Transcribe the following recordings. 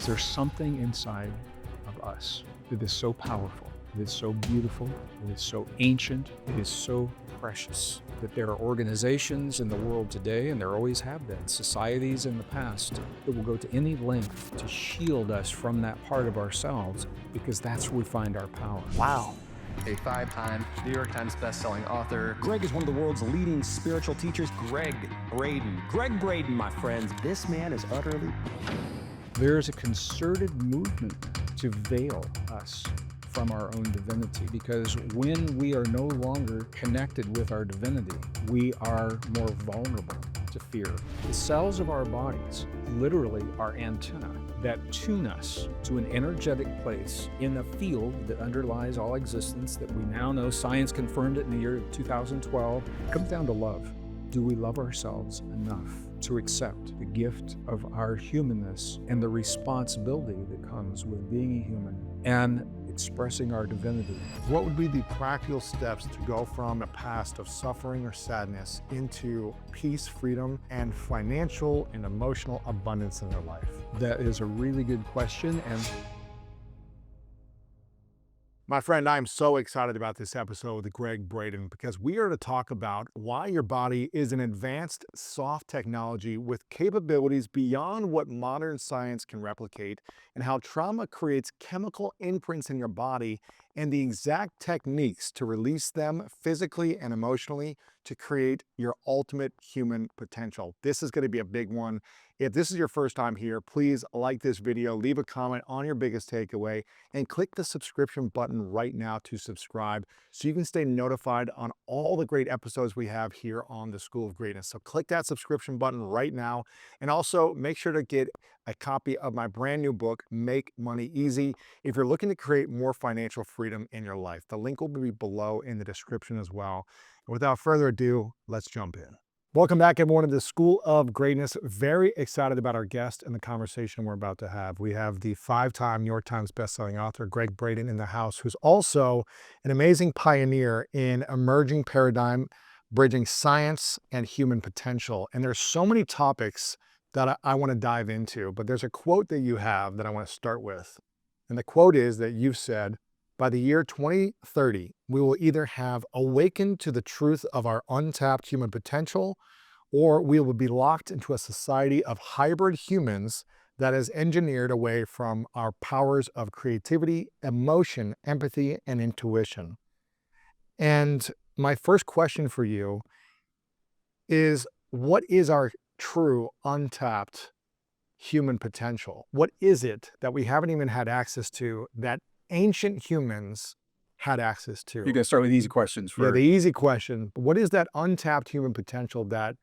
there's something inside of us that is so powerful, it is so beautiful, it is so ancient, it is so precious, that there are organizations in the world today, and there always have been, societies in the past, that will go to any length to shield us from that part of ourselves, because that's where we find our power. Wow. A 5-time New York Times bestselling author. Gregg is one of the world's leading spiritual teachers. Gregg Braden. Gregg Braden, my friends. This man is utterly... There is a concerted movement to veil us from our own divinity, because when we are no longer connected with our divinity, we are more vulnerable to fear. The cells of our bodies literally are antennae that tune us to an energetic place in a field that underlies all existence that we now know. Science confirmed it in the year 2012. It comes down to love. Do we love ourselves enough to accept the gift of our humanness and the responsibility that comes with being a human and expressing our divinity? What would be the practical steps to go from a past of suffering or sadness into peace, freedom, and financial and emotional abundance in their life? That is a really good question. And my friend, I'm so excited about this episode with Gregg Braden, because we are to talk about why your body is an advanced soft technology with capabilities beyond what modern science can replicate, and how trauma creates chemical imprints in your body and the exact techniques to release them physically and emotionally to create your ultimate human potential. This is going to be a big one. If this is your first time here, please like this video, leave a comment on your biggest takeaway, and click the subscription button right now to subscribe so you can stay notified on all the great episodes we have here on the School of Greatness. So click that subscription button right now, and also make sure to get a copy of my brand new book, Make Money Easy, if you're looking to create more financial freedom in your life. The link will be below in the description as well. And without further ado, let's jump in. Welcome back, everyone, to the School of Greatness. Very excited about our guest and the conversation we're about to have. We have the 5-time New York Times bestselling author, Gregg Braden, in the house, who's also an amazing pioneer in emerging paradigm, bridging science and human potential. And there's so many topics that I want to dive into, but there's a quote that you have that I want to start with. And the quote is that you've said, by the year 2030, we will either have awakened to the truth of our untapped human potential, or we will be locked into a society of hybrid humans that is engineered away from our powers of creativity, emotion, empathy, and intuition. And my first question for you is, what is our true untapped human potential? What is it that we haven't even had access to that ancient humans had access to? you're going to start with easy questions first. Yeah, the easy question. What is that untapped human potential that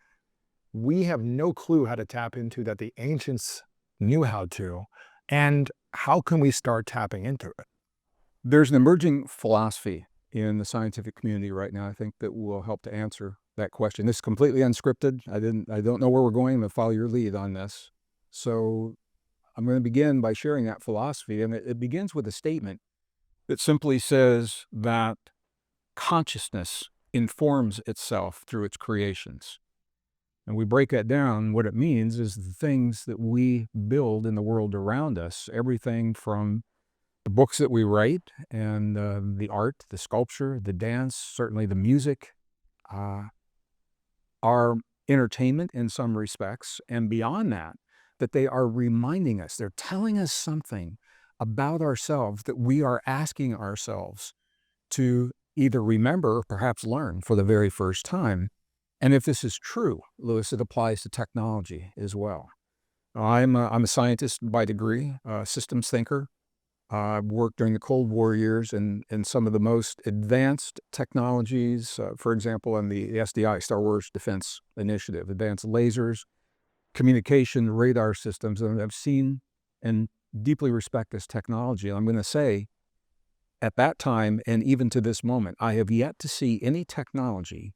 we have no clue how to tap into, that the ancients knew how to? And how can we start tapping into it? There's an emerging philosophy in the scientific community right now, I think, that will help to answer that question. This is completely unscripted. I don't know where we're going. I'm going to follow your lead on this. So I'm going to begin by sharing that philosophy. And it begins with a statement that simply says that consciousness informs itself through its creations. And we break that down. What it means is the things that we build in the world around us, everything from the books that we write and the art, the sculpture, the dance, certainly the music, our entertainment in some respects, and beyond that, that they are reminding us, they're telling us something about ourselves that we are asking ourselves to either remember or perhaps learn for the very first time. And if this is true, Lewis, it applies to technology as well. I'm a scientist by degree, a systems thinker. I've worked during the Cold War years in some of the most advanced technologies, for example, in the SDI, Star Wars Defense Initiative, advanced lasers, communication, radar systems, and I've seen and deeply respect this technology. And I'm going to say, at that time, and even to this moment, I have yet to see any technology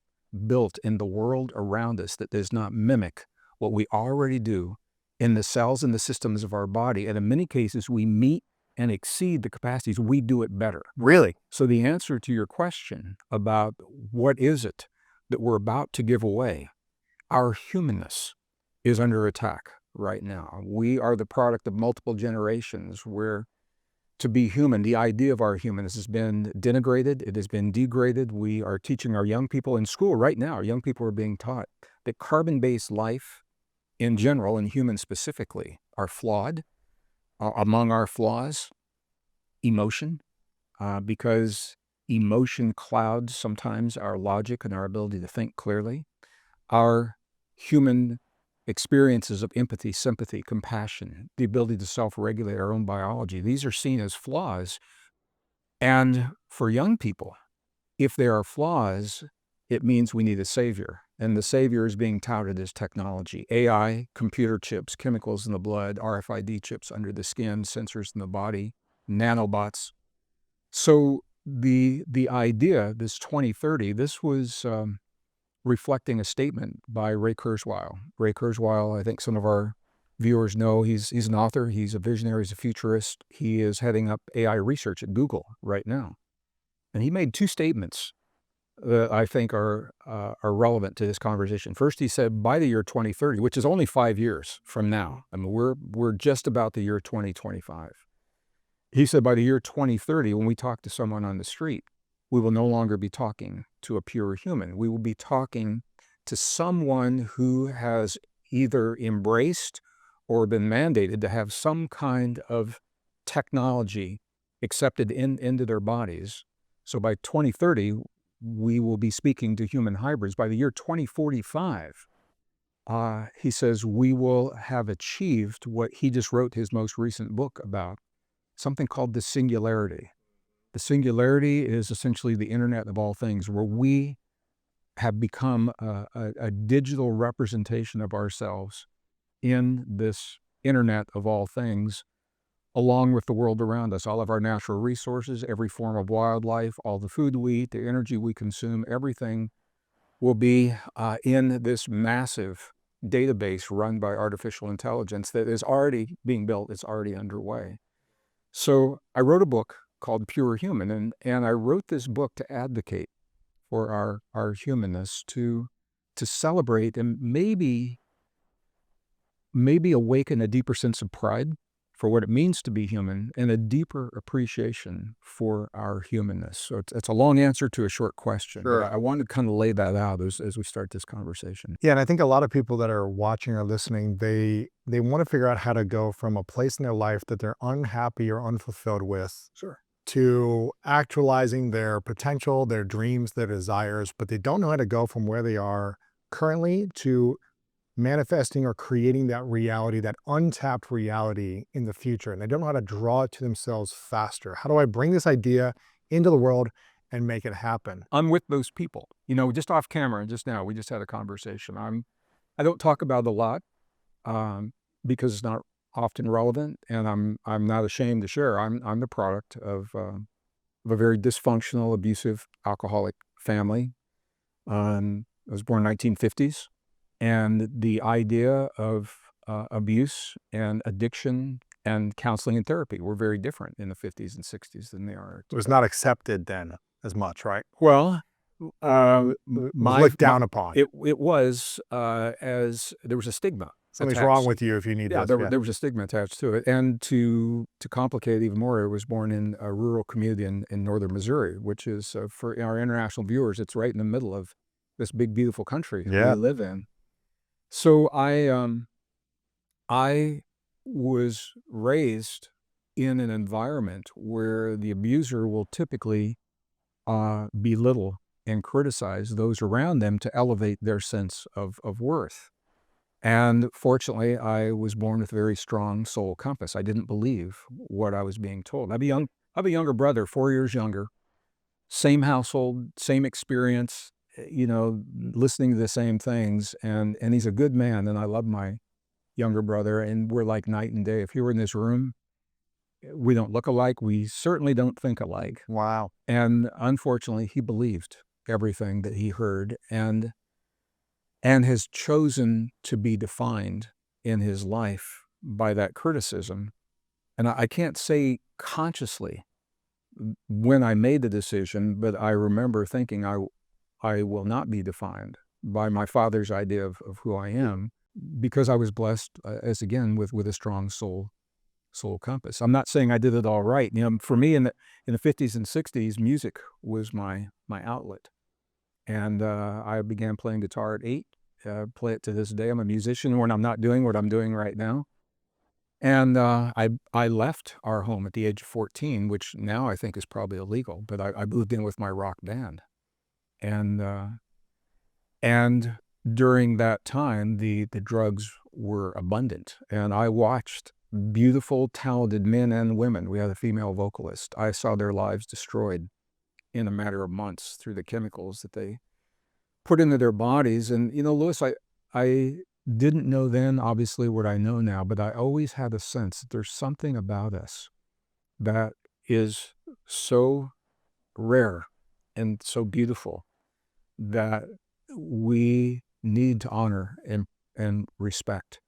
built in the world around us that does not mimic what we already do in the cells and the systems of our body. And in many cases, we meet and exceed the capacities. We do it better. Really? So the answer to your question about what is it that we're about to give away, our humanness is under attack. right now. We are the product of multiple generations where to be human, the idea of our humanness has been denigrated. It has been degraded. We are teaching our young people in school right now. Our young people are being taught that carbon-based life in general and humans specifically are flawed. Among our flaws, emotion, because emotion clouds sometimes our logic and our ability to think clearly. Our human experiences of empathy, sympathy, compassion, the ability to self-regulate our own biology, these are seen as flaws. And for young people, if there are flaws, it means we need a savior. And the savior is being touted as technology, AI, computer chips, chemicals in the blood, RFID chips under the skin, sensors in the body, nanobots. So the idea, this 2030, this was reflecting a statement by Ray Kurzweil. Ray Kurzweil, I think some of our viewers know, he's an author, he's a visionary, he's a futurist. He is heading up AI research at Google right now. And he made two statements that I think are relevant to this conversation. First, he said, by the year 2030, which is only 5 years from now, I mean, we're just about the year 2025. He said, by the year 2030, when we talk to someone on the street, we will no longer be talking to a pure human. We will be talking to someone who has either embraced or been mandated to have some kind of technology accepted into their bodies. So by 2030, we will be speaking to human hybrids. By the year 2045, he says, we will have achieved what he just wrote his most recent book about, something called the singularity. The singularity is essentially the internet of all things, where we have become a digital representation of ourselves in this internet of all things, along with the world around us. All of our natural resources, every form of wildlife, all the food we eat, the energy we consume, everything will be in this massive database run by artificial intelligence that is already being built. It's already underway. So I wrote a book called Pure Human, and I wrote this book to advocate for our humanness, to celebrate and maybe awaken a deeper sense of pride for what it means to be human and a deeper appreciation for our humanness. So it's a long answer to a short question. Sure. But I wanted to kind of lay that out as we start this conversation. Yeah, and I think a lot of people that are watching or listening, they want to figure out how to go from a place in their life that they're unhappy or unfulfilled with, Sure. to actualizing their potential, their dreams, their desires, but they don't know how to go from where they are currently to manifesting or creating that reality, that untapped reality in the future. And they don't know how to draw it to themselves faster. How do I bring this idea into the world and make it happen? I'm with those people. You know, just off camera, just now, we just had a conversation. I don't talk about it a lot because it's not often relevant, and I'm not ashamed to share. I'm the product of a very dysfunctional, abusive, alcoholic family. I was born in 1950s, and the idea of abuse and addiction and counseling and therapy were very different in the 50s and 60s than they are It was today. not accepted then as much, right? Well, It was looked down upon. it was as there was a stigma. Something's wrong attached. with you if you need Yeah, this. there was a stigma attached to it. And to complicate it even more, I was born in a rural community in northern Missouri, which is, for our international viewers, it's right in the middle of this big, beautiful country Yeah. we live in. So I was raised in an environment where the abuser will typically belittle and criticize those around them to elevate their sense of worth. And fortunately, I was born with a very strong soul compass. I didn't believe what I was being told. I have a younger brother, 4 years younger, same household, same experience, you know, listening to the same things. And he's a good man, and I love my younger brother, and we're like night and day. If he were in this room, we don't look alike. We certainly don't think alike. Wow. And unfortunately, he believed everything that he heard and has chosen to be defined in his life by that criticism. And I can't say consciously when I made the decision, but I remember thinking I will not be defined by my father's idea of who I am. because I was blessed, as again, with a strong soul compass. I'm not saying I did it all right. For me in the 50s and 60s, music was my outlet. And I began playing guitar at 8, play it to this day. I'm a musician when I'm not doing what I'm doing right now. And I left our home at the age of 14, which now I think is probably illegal, but I moved in with my rock band. And and during that time, the drugs were abundant, and I watched beautiful, talented men and women. We had a female vocalist. I saw their lives destroyed in a matter of months through the chemicals that they put into their bodies. And, Lewis, I didn't know then, obviously, what I know now, but I always had a sense that there's something about us that is so rare and so beautiful that we need to honor and respect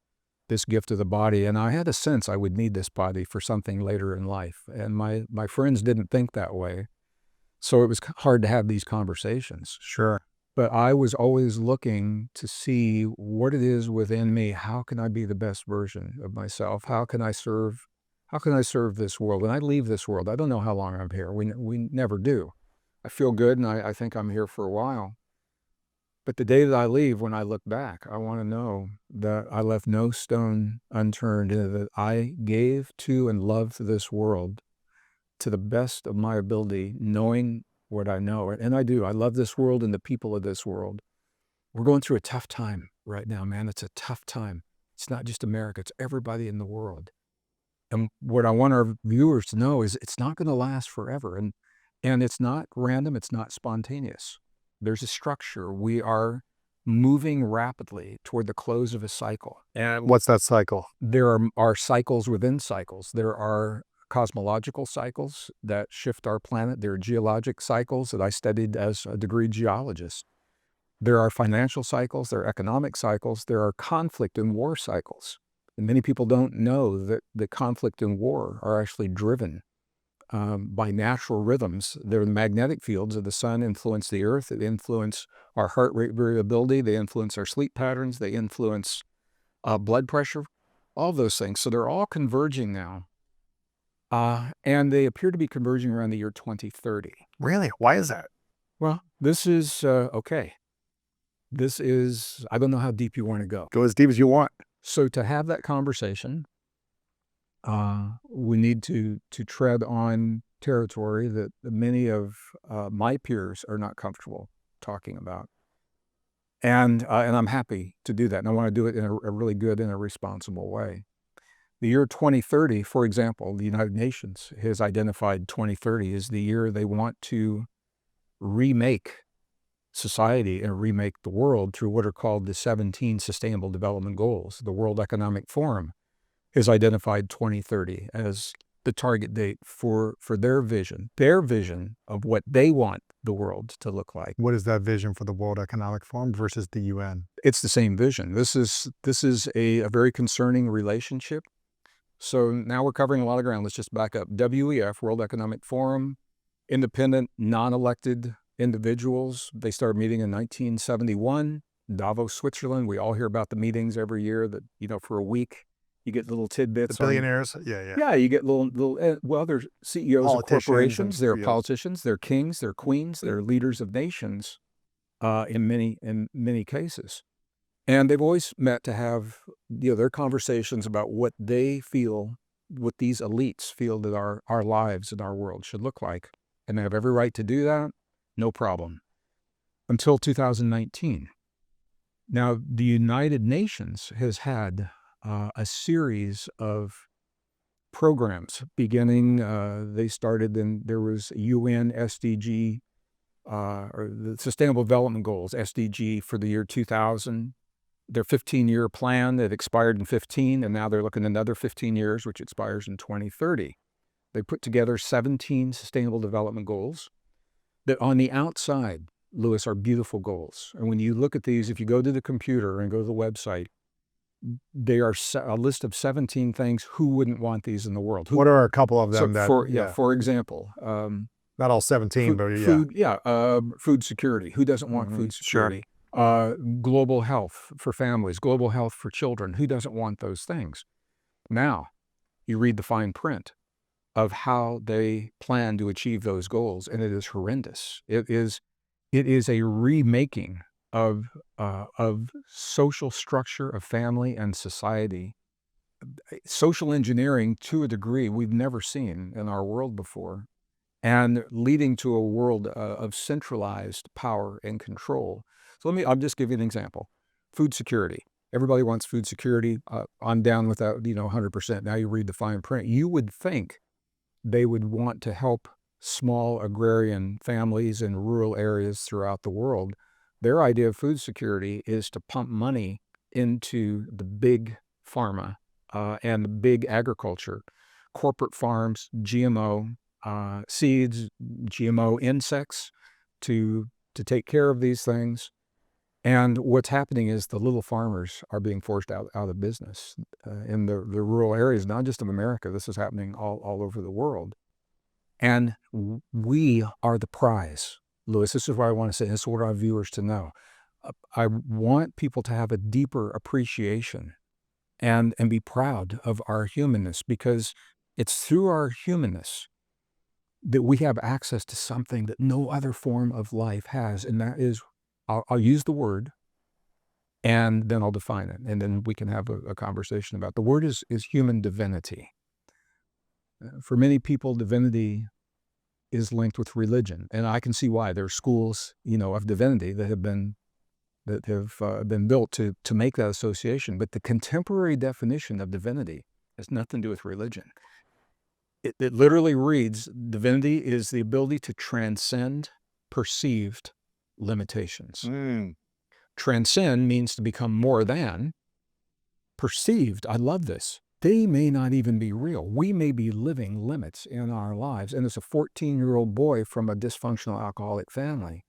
this gift of the body. And I had a sense I would need this body for something later in life. And my friends didn't think that way. So it was hard to have these conversations. Sure. But I was always looking to see what it is within me. How can I be the best version of myself? How can I serve this world? When I leave this world, I don't know how long I'm here. We never do. I feel good, and I think I'm here for a while. But the day that I leave, when I look back, I want to know that I left no stone unturned, and that I gave to and loved this world to the best of my ability, knowing what I know. And I do. I love this world and the people of this world. We're going through a tough time right now, man. It's a tough time. It's not just America. It's everybody in the world. And what I want our viewers to know is it's not going to last forever. And it's not random. It's not spontaneous. There's a structure. We are moving rapidly toward the close of a cycle. And what's that cycle? There are cycles within cycles. There are cosmological cycles that shift our planet. There are geologic cycles that I studied as a degree geologist. There are financial cycles. There are economic cycles. There are conflict and war cycles. And many people don't know that the conflict and war are actually driven by natural rhythms. They're the magnetic fields of the sun influence the earth. They influence our heart rate variability. They influence our sleep patterns. They influence blood pressure, all those things. So they're all converging now. And they appear to be converging around the year 2030. Really? Why is that? Well, this is, okay. This is, I don't know how deep you want to go. Go as deep as you want. So to have that conversation, we need to tread on territory that many of my peers are not comfortable talking about. And I'm happy to do that. And I want to do it in a really good and a responsible way. The year 2030, for example, the United Nations has identified 2030 as the year they want to remake society and remake the world through what are called the 17 Sustainable Development Goals. The World Economic Forum has identified 2030 as the target date for their vision of what they want the world to look like. What is that vision for the World Economic Forum versus the UN? It's the same vision. This is a very concerning relationship. So now we're covering a lot of ground. Let's just back up. WEF, World Economic Forum, independent, non-elected individuals. They started meeting in 1971, Davos, Switzerland. We all hear about the meetings every year that, for a week, you get little tidbits. The billionaires? Yeah. Yeah, you get little, well, they're CEOs of corporations, they're politicians, they're kings, they're queens, they're leaders of nations in many cases. And they've always met to have their conversations about what they feel, what these elites feel that our lives and our world should look like. And they have every right to do that, no problem. Until 2019. Now, the United Nations has had a series of programs beginning, they started there was UN SDG, or the Sustainable Development Goals, SDG for the year 2000. Their 15-year plan that expired in 15, and now they're looking at another 15 years, which expires in 2030. They put together 17 Sustainable Development Goals that on the outside, Lewis, are beautiful goals. And when you look at these, if you go to the computer and go to the website, they are a list of 17 things. Who wouldn't want these in the world? What are a couple of them? For example, not all 17, but food security. Who doesn't want food security? Sure. global health for families, global health for children. Who doesn't want those things? Now, you read the fine print of how they plan to achieve those goals, and it is horrendous. It is a remaking of social structure of family and society, social engineering to a degree we've never seen in our world before, and leading to a world of centralized power and control. So I'll just give you an example. Food security. Everybody wants food security. I'm down with that, 100%. Now you read the fine print. You would think they would want to help small agrarian families in rural areas throughout the world. Their idea of food security is to pump money into the big pharma and the big agriculture, corporate farms, GMO seeds, GMO insects to take care of these things. And what's happening is the little farmers are being forced out of business in the rural areas, not just of America. This is happening all over the world. And we are the prize. Lewis, this is what I want to say. This is what our viewers to know. I want people to have a deeper appreciation and be proud of our humanness, because it's through our humanness that we have access to something that no other form of life has. And that is, I'll use the word, and then I'll define it. And then we can have a conversation about it. The word is human divinity. For many people, divinity is linked with religion. And I can see why. There are schools, of divinity that have been built to make that association. But the contemporary definition of divinity has nothing to do with religion. It literally reads, divinity is the ability to transcend perceived limitations. Transcend means to become more than. Perceived, I love this. They may not even be real. We may be living limits in our lives. And as a 14-year-old boy from a dysfunctional alcoholic family,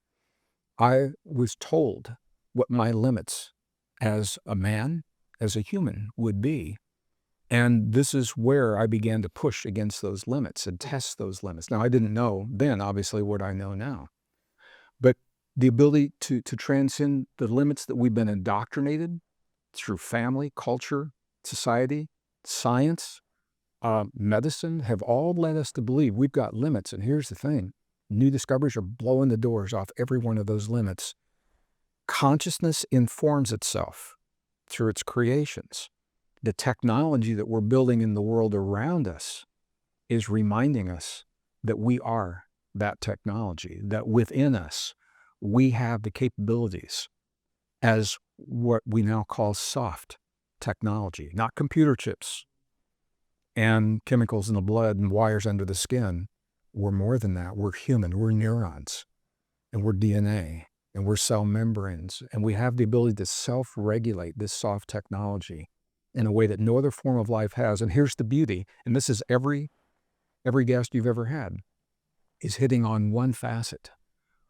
I was told what my limits as a man, as a human would be. And this is where I began to push against those limits and test those limits. Now, I didn't know then, obviously, what I know now. But the ability to transcend the limits that we've been indoctrinated through family, culture, society, science, medicine, have all led us to believe we've got limits. And here's the thing. New discoveries are blowing the doors off every one of those limits. Consciousness informs itself through its creations. The technology that we're building in the world around us is reminding us that we are that technology, that within us we have the capabilities as what we now call soft technology, not computer chips and chemicals in the blood and wires under the skin. We're more than that. We're human. We're neurons, and we're DNA, and we're cell membranes, and we have the ability to self-regulate this soft technology in a way that no other form of life has. And here's the beauty, and this is every guest you've ever had is hitting on one facet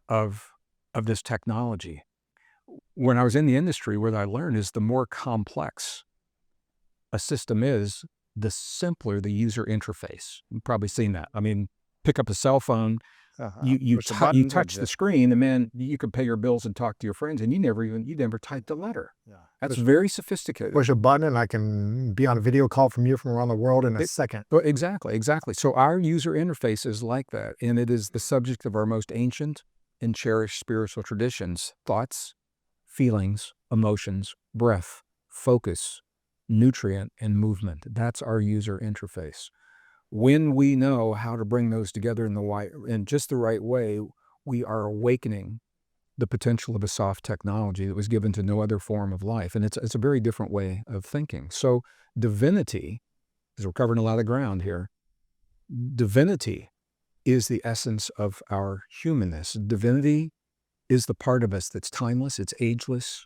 of this technology. When I was in the industry, what I learned is the more complex a system is, the simpler the user interface. You've probably seen that. I mean, pick up a cell phone, you touch the screen, and man, you can pay your bills and talk to your friends, and you never typed a letter. That's very sophisticated. Push a button and I can be on a video call from you from around the world in a second. Exactly. So our user interface is like that, and it is the subject of our most ancient and cherished spiritual traditions: thoughts, feelings, emotions, breath, focus, nutrient, and movement. That's our user interface. When we know how to bring those together in just the right way, we are awakening the potential of a soft technology that was given to no other form of life. And it's a very different way of thinking. So divinity, because we're covering a lot of ground here, divinity is the essence of our humanness. Divinity is the part of us that's timeless, it's ageless.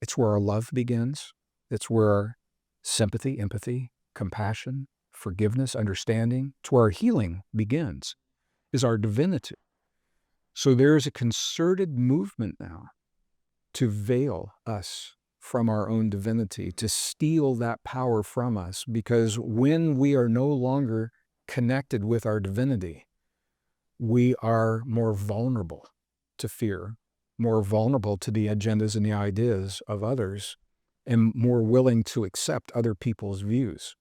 It's where our love begins. It's where our sympathy, empathy, compassion, forgiveness, understanding, it's where our healing begins, is our divinity. So there is a concerted movement now to veil us from our own divinity, to steal that power from us, because when we are no longer connected with our divinity, we are more vulnerable to fear. more vulnerable to the agendas and the ideas of others, and more willing to accept other people's views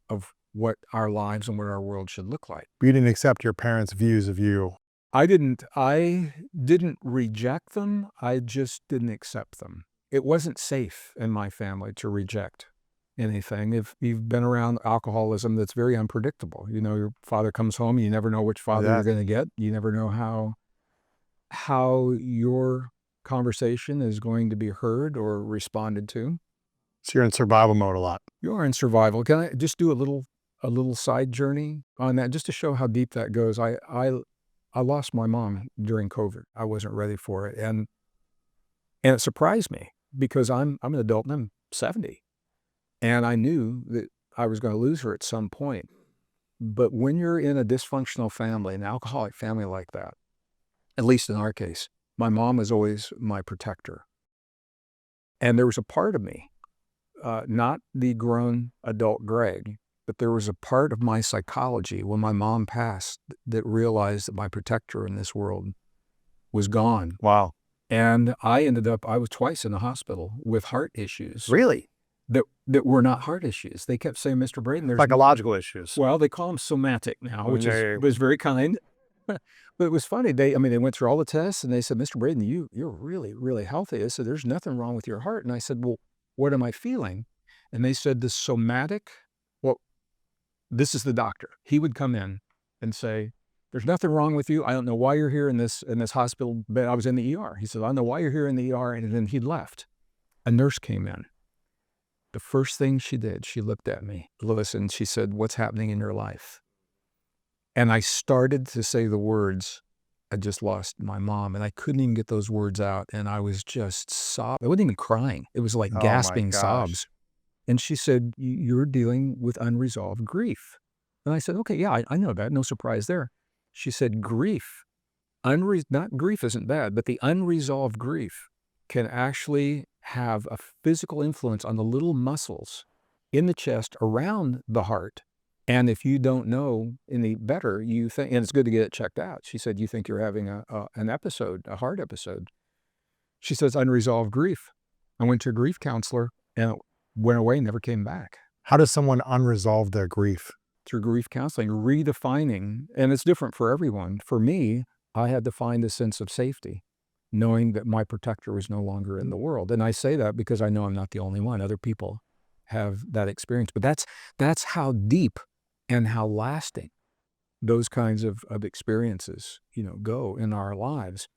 of what our lives and what our world should look like. You didn't accept your parents' views of you. I didn't reject them, I just didn't accept them. It wasn't safe in my family to reject anything. If you've been around alcoholism, that's very unpredictable. You know, your father comes home, you never know which father you're gonna get. You never know how your conversation is going to be heard or responded to. So you're in survival mode a lot. You are in survival. Can I just do a little side journey on that, just to show how deep that goes? I lost my mom during COVID. I wasn't ready for it, and it surprised me because I'm an adult and I'm 70, and I knew that I was going to lose her at some point. But when you're in a dysfunctional family, an alcoholic family like that, at least in our case, my mom was always my protector, and there was a part of me, not the grown adult Gregg, but there was a part of my psychology when my mom passed that realized that my protector in this world was gone. Wow. And I was twice in the hospital with heart issues Really? that were not heart issues. They kept saying, Mr. Braden, there's Psychological issues. well, they call them somatic now, which Okay. was very kind. But it was funny. They went through all the tests and they said, Mr. Braden, you're really, really healthy. I said, there's nothing wrong with your heart. And I said, well, what am I feeling? And they said, the somatic, well, this is the doctor. He would come in and say, there's nothing wrong with you. I don't know why you're here in this hospital bed. I was in the ER. He said, I don't know why you're here in the ER. And then he left. A nurse came in. The first thing she did, she looked at me, listened, she said, what's happening in your life? And I started to say the words, I just lost my mom, and I couldn't even get those words out. And I was just sobbing. I wasn't even crying. It was like Oh my gasping gosh. sobs. And she said, you're dealing with unresolved grief. And I said, okay, yeah, I know that. No surprise there. She said, grief, not grief isn't bad, but the unresolved grief can actually have a physical influence on the little muscles in the chest around the heart. And if you don't know any better, you think, and it's good to get it checked out. She said, you think you're having an episode, a heart episode. She says, unresolved grief. I went to a grief counselor and it went away, never came back. How does someone unresolve their grief? Through grief counseling, redefining, and it's different for everyone. For me, I had to find a sense of safety, knowing that my protector was no longer in the world. And I say that because I know I'm not the only one. Other people have that experience. But that's how deep and how lasting those kinds of experiences, go in our lives.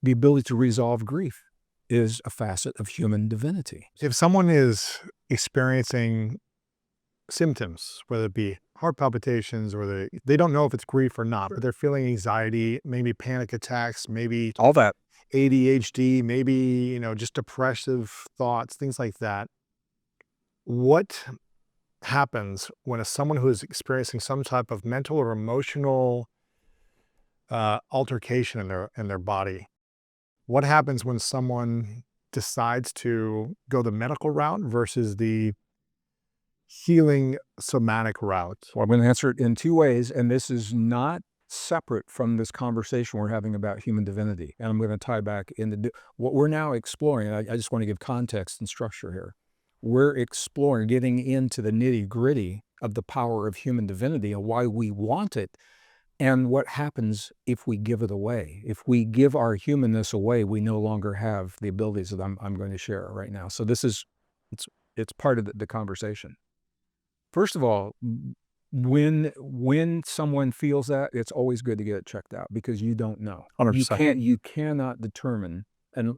The ability to resolve grief is a facet of human divinity. If someone is experiencing symptoms, whether it be heart palpitations or they don't know if it's grief or not, but they're feeling anxiety, maybe panic attacks, maybe All that. ADHD, maybe, just depressive thoughts, things like that. What happens when someone who is experiencing some type of mental or emotional altercation in their body? What happens when someone decides to go the medical route versus the healing somatic route? Well, I'm going to answer it in two ways, and this is not separate from this conversation we're having about human divinity. And I'm going to tie back into what we're now exploring. I just want to give context and structure here. We're exploring, getting into the nitty-gritty of the power of human divinity and why we want it, and what happens if we give it away. If we give our humanness away, we no longer have the abilities that I'm going to share right now. So this is, it's part of the conversation. First of all, when someone feels that, it's always good to get it checked out because you don't know. 100%. You cannot determine, and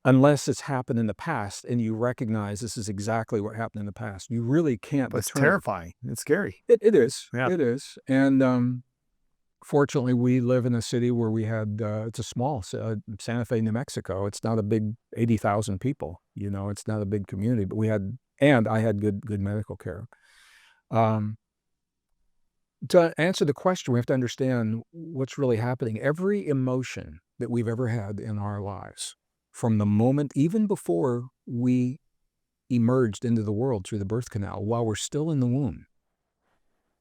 unless it's happened in the past and you recognize this is exactly what happened in the past, you really can't But it's determine. terrifying. It's scary. It is. Yeah. It is. And fortunately, we live in a city where we had, it's a small, Santa Fe, New Mexico. It's not a big 80,000 people, it's not a big community, but I had good medical care. To answer the question, we have to understand what's really happening. Every emotion that we've ever had in our lives, from the moment, even before we emerged into the world through the birth canal, while we're still in the womb,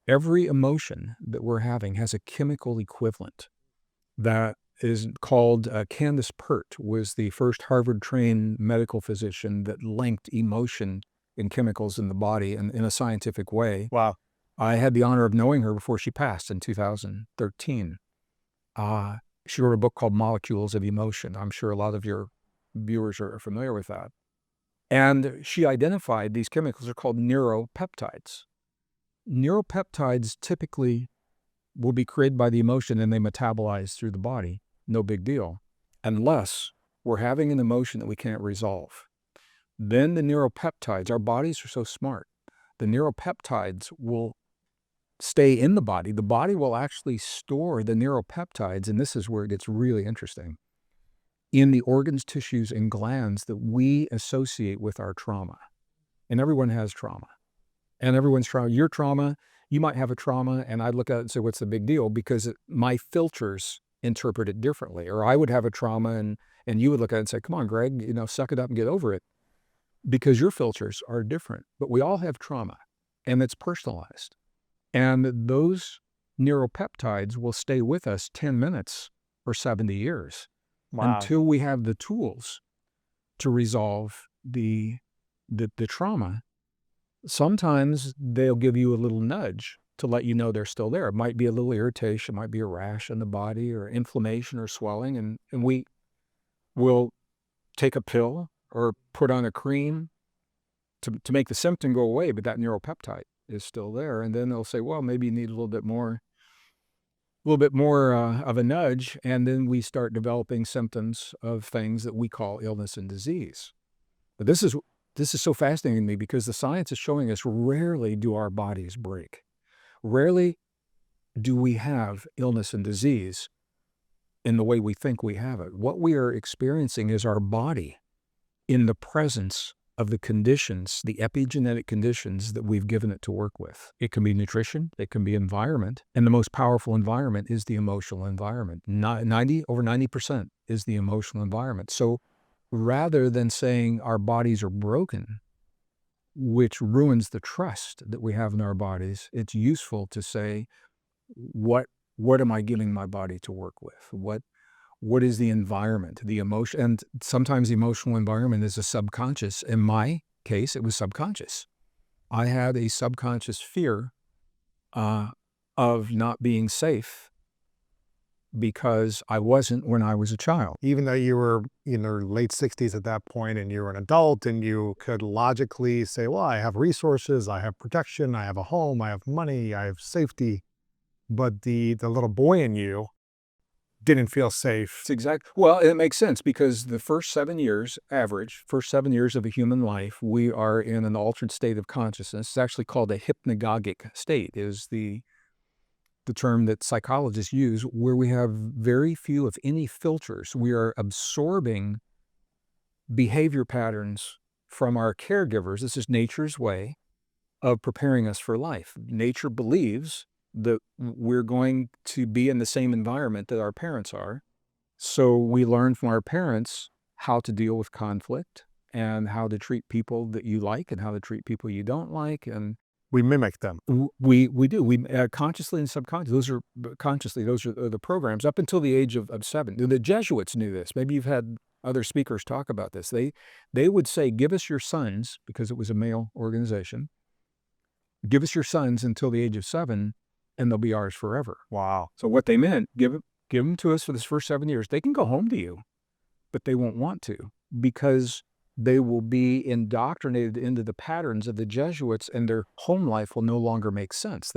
every emotion that we're having has a chemical equivalent that is called Candace Pert, was the first Harvard-trained medical physician that linked emotion and chemicals in the body in a scientific way. Wow. I had the honor of knowing her before she passed in 2013. She wrote a book called Molecules of Emotion. I'm sure a lot of your viewers are familiar with that. And she identified these chemicals are called neuropeptides. Neuropeptides typically will be created by the emotion and they metabolize through the body. No big deal. Unless we're having an emotion that we can't resolve. Then the neuropeptides, our bodies are so smart, the neuropeptides will stay in the body. The body will actually store the neuropeptides, and this is where it gets really interesting, in the organs, tissues, and glands that we associate with our trauma. And everyone has trauma. And everyone's trauma. Your trauma, you might have a trauma, and I'd look at it and say, what's the big deal? Because my filters interpret it differently. Or I would have a trauma, and you would look at it and say, come on, Greg, suck it up and get over it. Because your filters are different. But we all have trauma, and it's personalized. And those neuropeptides will stay with us 10 minutes or 70 years. Wow. Until we have the tools to resolve the trauma. Sometimes they'll give you a little nudge to let you know they're still there. It might be a little irritation, might be a rash in the body or inflammation or swelling, and we will take a pill or put on a cream to make the symptom go away, but that neuropeptide is still there. And then they'll say, well, maybe you need a little bit more of a nudge, and then we start developing symptoms of things that we call illness and disease. But this is so fascinating to me because the science is showing us rarely do our bodies break. Rarely do we have illness and disease in the way we think we have it. What we are experiencing is our body in the presence of the conditions, the epigenetic conditions that we've given it to work with. It can be nutrition, it can be environment, and the most powerful environment is the emotional environment. Over 90% is the emotional environment. So rather than saying our bodies are broken, which ruins the trust that we have in our bodies, it's useful to say, what am I giving my body to work with? What is the environment, the emotion? And sometimes the emotional environment is a subconscious. In my case, it was subconscious. I had a subconscious fear of not being safe because I wasn't when I was a child. Even though you were in your late 60s at that point and you were an adult and you could logically say, well, I have resources, I have protection, I have a home, I have money, I have safety. But the little boy in you didn't feel safe. It's exact. Well, it makes sense because the first 7 years, first 7 years of a human life, we are in an altered state of consciousness. It's actually called a hypnagogic state, is the term that psychologists use, where we have very few, if any, filters. We are absorbing behavior patterns from our caregivers. This is nature's way of preparing us for life. Nature believes that we're going to be in the same environment that our parents are. So we learn from our parents how to deal with conflict and how to treat people that you like and how to treat people you don't like. And We mimic them. we do. We consciously and subconsciously, those are the programs up until the age of 7. The Jesuits knew this. Maybe you've had other speakers talk about this. They would say, give us your sons, because it was a male organization, give us your sons until the age of 7, and they'll be ours forever. Wow. So what they meant, give them to us for this first 7 years. They can go home to you, but they won't want to because they will be indoctrinated into the patterns of the Jesuits and their home life will no longer make sense.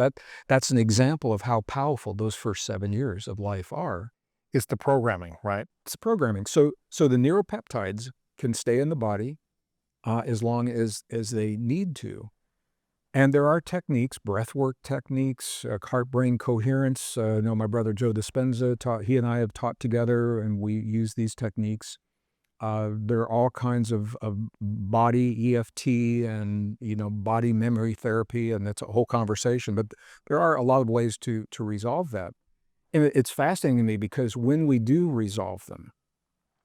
That's an example of how powerful those first 7 years of life are. It's the programming, right? It's the programming. So the neuropeptides can stay in the body as long as they need to. And there are techniques, breathwork techniques, heart-brain coherence. My brother Joe Dispenza he and I have taught together, and we use these techniques. There are all kinds of body EFT and body memory therapy, and that's a whole conversation. But there are a lot of ways to resolve that. And it's fascinating to me because when we do resolve them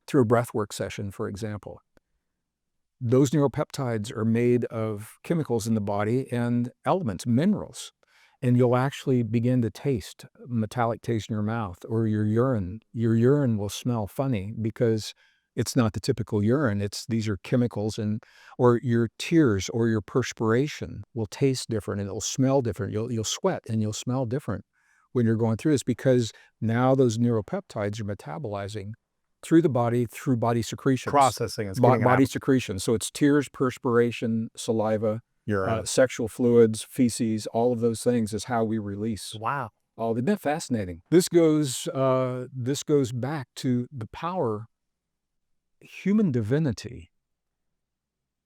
through a breathwork session, for example, those neuropeptides are made of chemicals in the body and elements, minerals. and you'll actually begin to taste metallic taste in your mouth, or your urine. Your urine will smell funny because it's not the typical urine. These are chemicals, or your tears or your perspiration will taste different and it'll smell different. You'll sweat and you'll smell different when you're going through this, because now those neuropeptides are metabolizing through the body, through body secretions. Processing is getting Body secretions. So it's tears, perspiration, saliva, urine. sexual fluids, feces, all of those things is how we release. Wow. Oh, they've been fascinating. This goes back to the power. Human divinity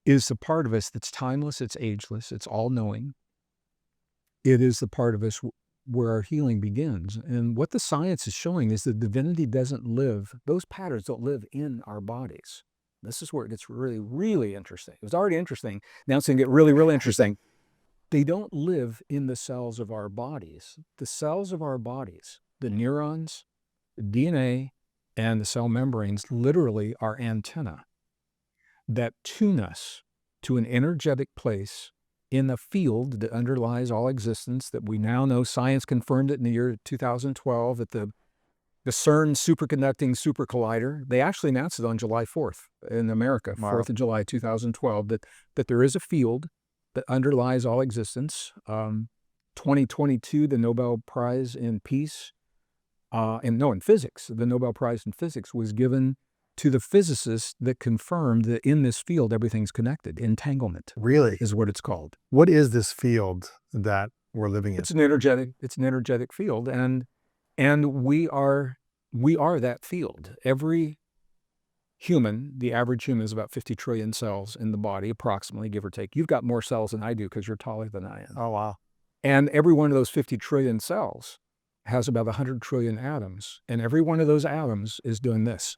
is the part of us that's timeless, it's ageless, it's all-knowing. It is the part of us where our healing begins. And what the science is showing is that divinity doesn't live, those patterns don't live in our bodies. This is where it gets really, really interesting. It was already interesting. Now it's going to get really, really interesting. They don't live in the cells of our bodies. The cells of our bodies, the neurons, the DNA, and the cell membranes literally are antenna that tune us to an energetic place in the field that underlies all existence, that we now know. Science confirmed it in the year 2012 at the CERN Superconducting Super Collider. They actually announced it on July 4th in America, 4th of July 2012, that there is a field that underlies all existence. 2022, the Nobel Prize in Peace, in physics, the Nobel Prize in Physics was given to the physicists that confirmed that in this field everything's connected. Entanglement. Really? Is what it's called. What is this field that we're living in? It's an energetic field, and we are that field. Every human, the average human, is about 50 trillion cells in the body, approximately, give or take. You've got more cells than I do because you're taller than I am. Oh, wow. And every one of those 50 trillion cells has about 100 trillion atoms, and every one of those atoms is doing this.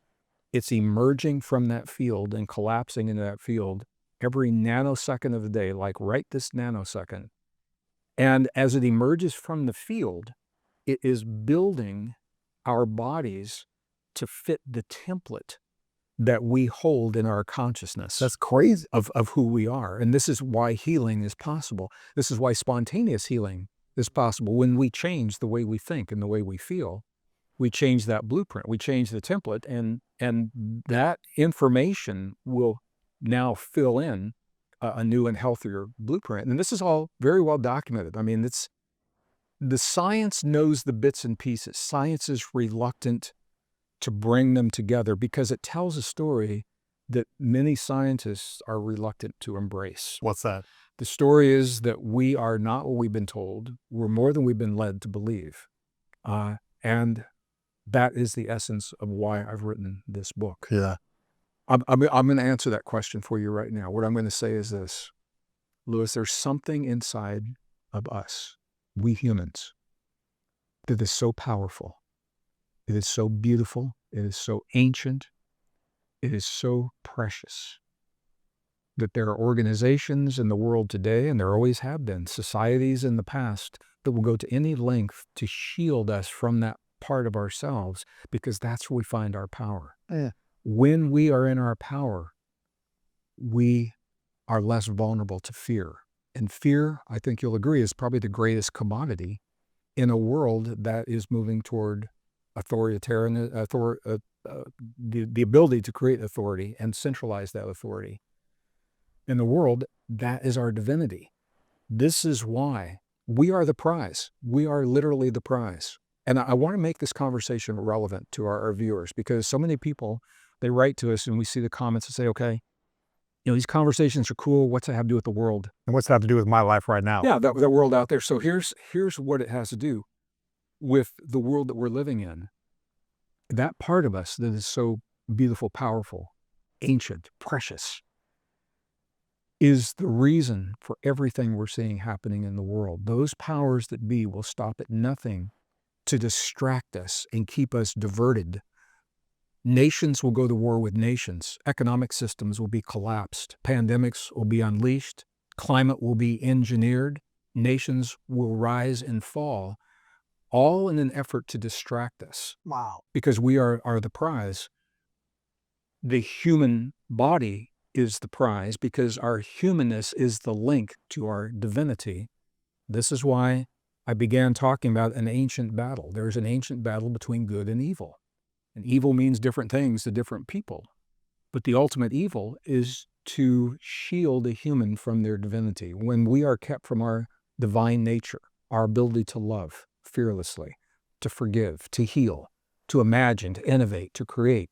It's emerging from that field and collapsing into that field every nanosecond of the day, like right this nanosecond. And as it emerges from the field, it is building our bodies to fit the template that we hold in our consciousness. That's crazy. Of who we are. And this is why healing is possible. This is why spontaneous healing is possible. When we change the way we think and the way we feel, we change that blueprint, we change the template, and that information will now fill in a new and healthier blueprint. And this is all very well documented. I mean, the science knows the bits and pieces. Science is reluctant to bring them together because it tells a story that many scientists are reluctant to embrace. What's that? The story is that we are not what we've been told. We're more than we've been led to believe. And that is the essence of why I've written this book. Yeah. I'm going to answer that question for you right now. What I'm going to say is this, Louis, there's something inside of us, we humans, that is so powerful. It is so beautiful. It is so ancient. It is so precious that there are organizations in the world today, and there always have been, societies in the past, that will go to any length to shield us from that part of ourselves, because that's where we find our power. Yeah. When we are in our power, we are less vulnerable to fear. And fear, I think you'll agree, is probably the greatest commodity in a world that is moving toward authoritarian, the ability to create authority and centralize that authority. In the world, that is our divinity. This is why we are the prize. We are literally the prize. And I want to make this conversation relevant to our viewers, because so many people, they write to us and we see the comments and say, okay, these conversations are cool. What's that have to do with the world? And what's that have to do with my life right now? Yeah, the world out there. So here's what it has to do with the world that we're living in. That part of us that is so beautiful, powerful, ancient, precious, is the reason for everything we're seeing happening in the world. Those powers that be will stop at nothing to distract us and keep us diverted. Nations will go to war with nations. Economic systems will be collapsed. Pandemics will be unleashed. Climate will be engineered. Nations will rise and fall, all in an effort to distract us. Wow. Because we are the prize. The human body is the prize because our humanness is the link to our divinity. This is why I began talking about an ancient battle. There's an ancient battle between good and evil. And evil means different things to different people. But the ultimate evil is to shield a human from their divinity. When we are kept from our divine nature, our ability to love fearlessly, to forgive, to heal, to imagine, to innovate, to create,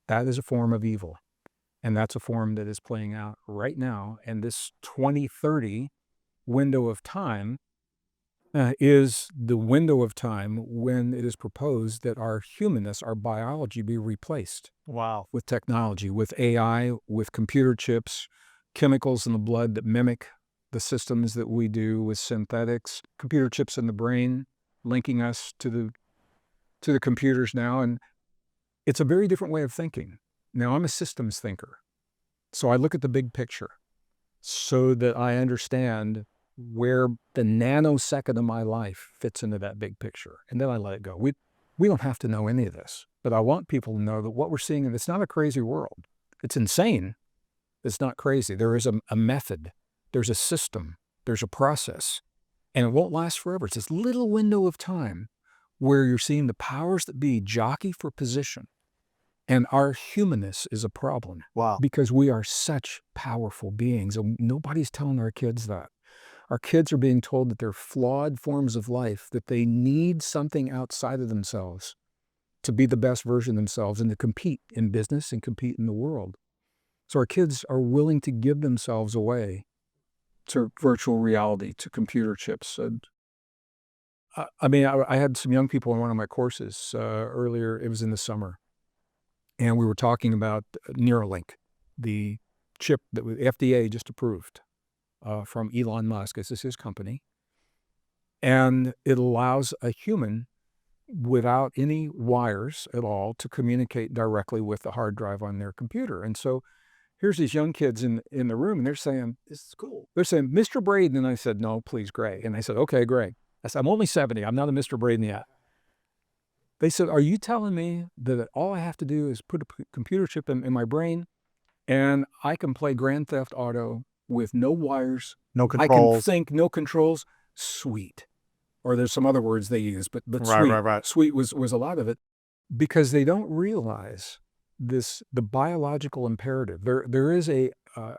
that is a form of evil. And that's a form that is playing out right now. And this 2030 window of time is the window of time when it is proposed that our humanness, our biology, be replaced Wow. with technology, with AI, with computer chips, chemicals in the blood that mimic the systems that we do, with synthetics, computer chips in the brain, linking us to the computers now. And it's a very different way of thinking. Now, I'm a systems thinker, so I look at the big picture so that I understand where the nanosecond of my life fits into that big picture. And then I let it go. We don't have to know any of this, but I want people to know that what we're seeing, and it's not a crazy world. It's insane. It's not crazy. There is a method. There's a system. There's a process. And it won't last forever. It's this little window of time where you're seeing the powers that be jockey for position. And our humanness is a problem. Wow. Because we are such powerful beings, and nobody's telling our kids that. Our kids are being told that they're flawed forms of life, that they need something outside of themselves to be the best version of themselves and to compete in business and compete in the world. So our kids are willing to give themselves away to virtual reality, to computer chips. And I had some young people in one of my courses earlier. It was in the summer. And we were talking about Neuralink, the chip that the FDA just approved from Elon Musk. This is his company. And it allows a human without any wires at all to communicate directly with the hard drive on their computer. And so here's these young kids in the room, and they're saying, "This is cool." They're saying, "Mr. Braden." And I said, "No, please, Gregg." And I said, "Okay, Gregg." I said, "I'm only 70. I'm not a Mr. Braden yet." They said, "Are you telling me that all I have to do is put a computer chip in my brain and I can play Grand Theft Auto with no wires? No I can controls. think, no controls? Sweet." Or there's some other words they use, but Right, sweet. right. Sweet was a lot of it, because they don't realize the biological imperative. There is an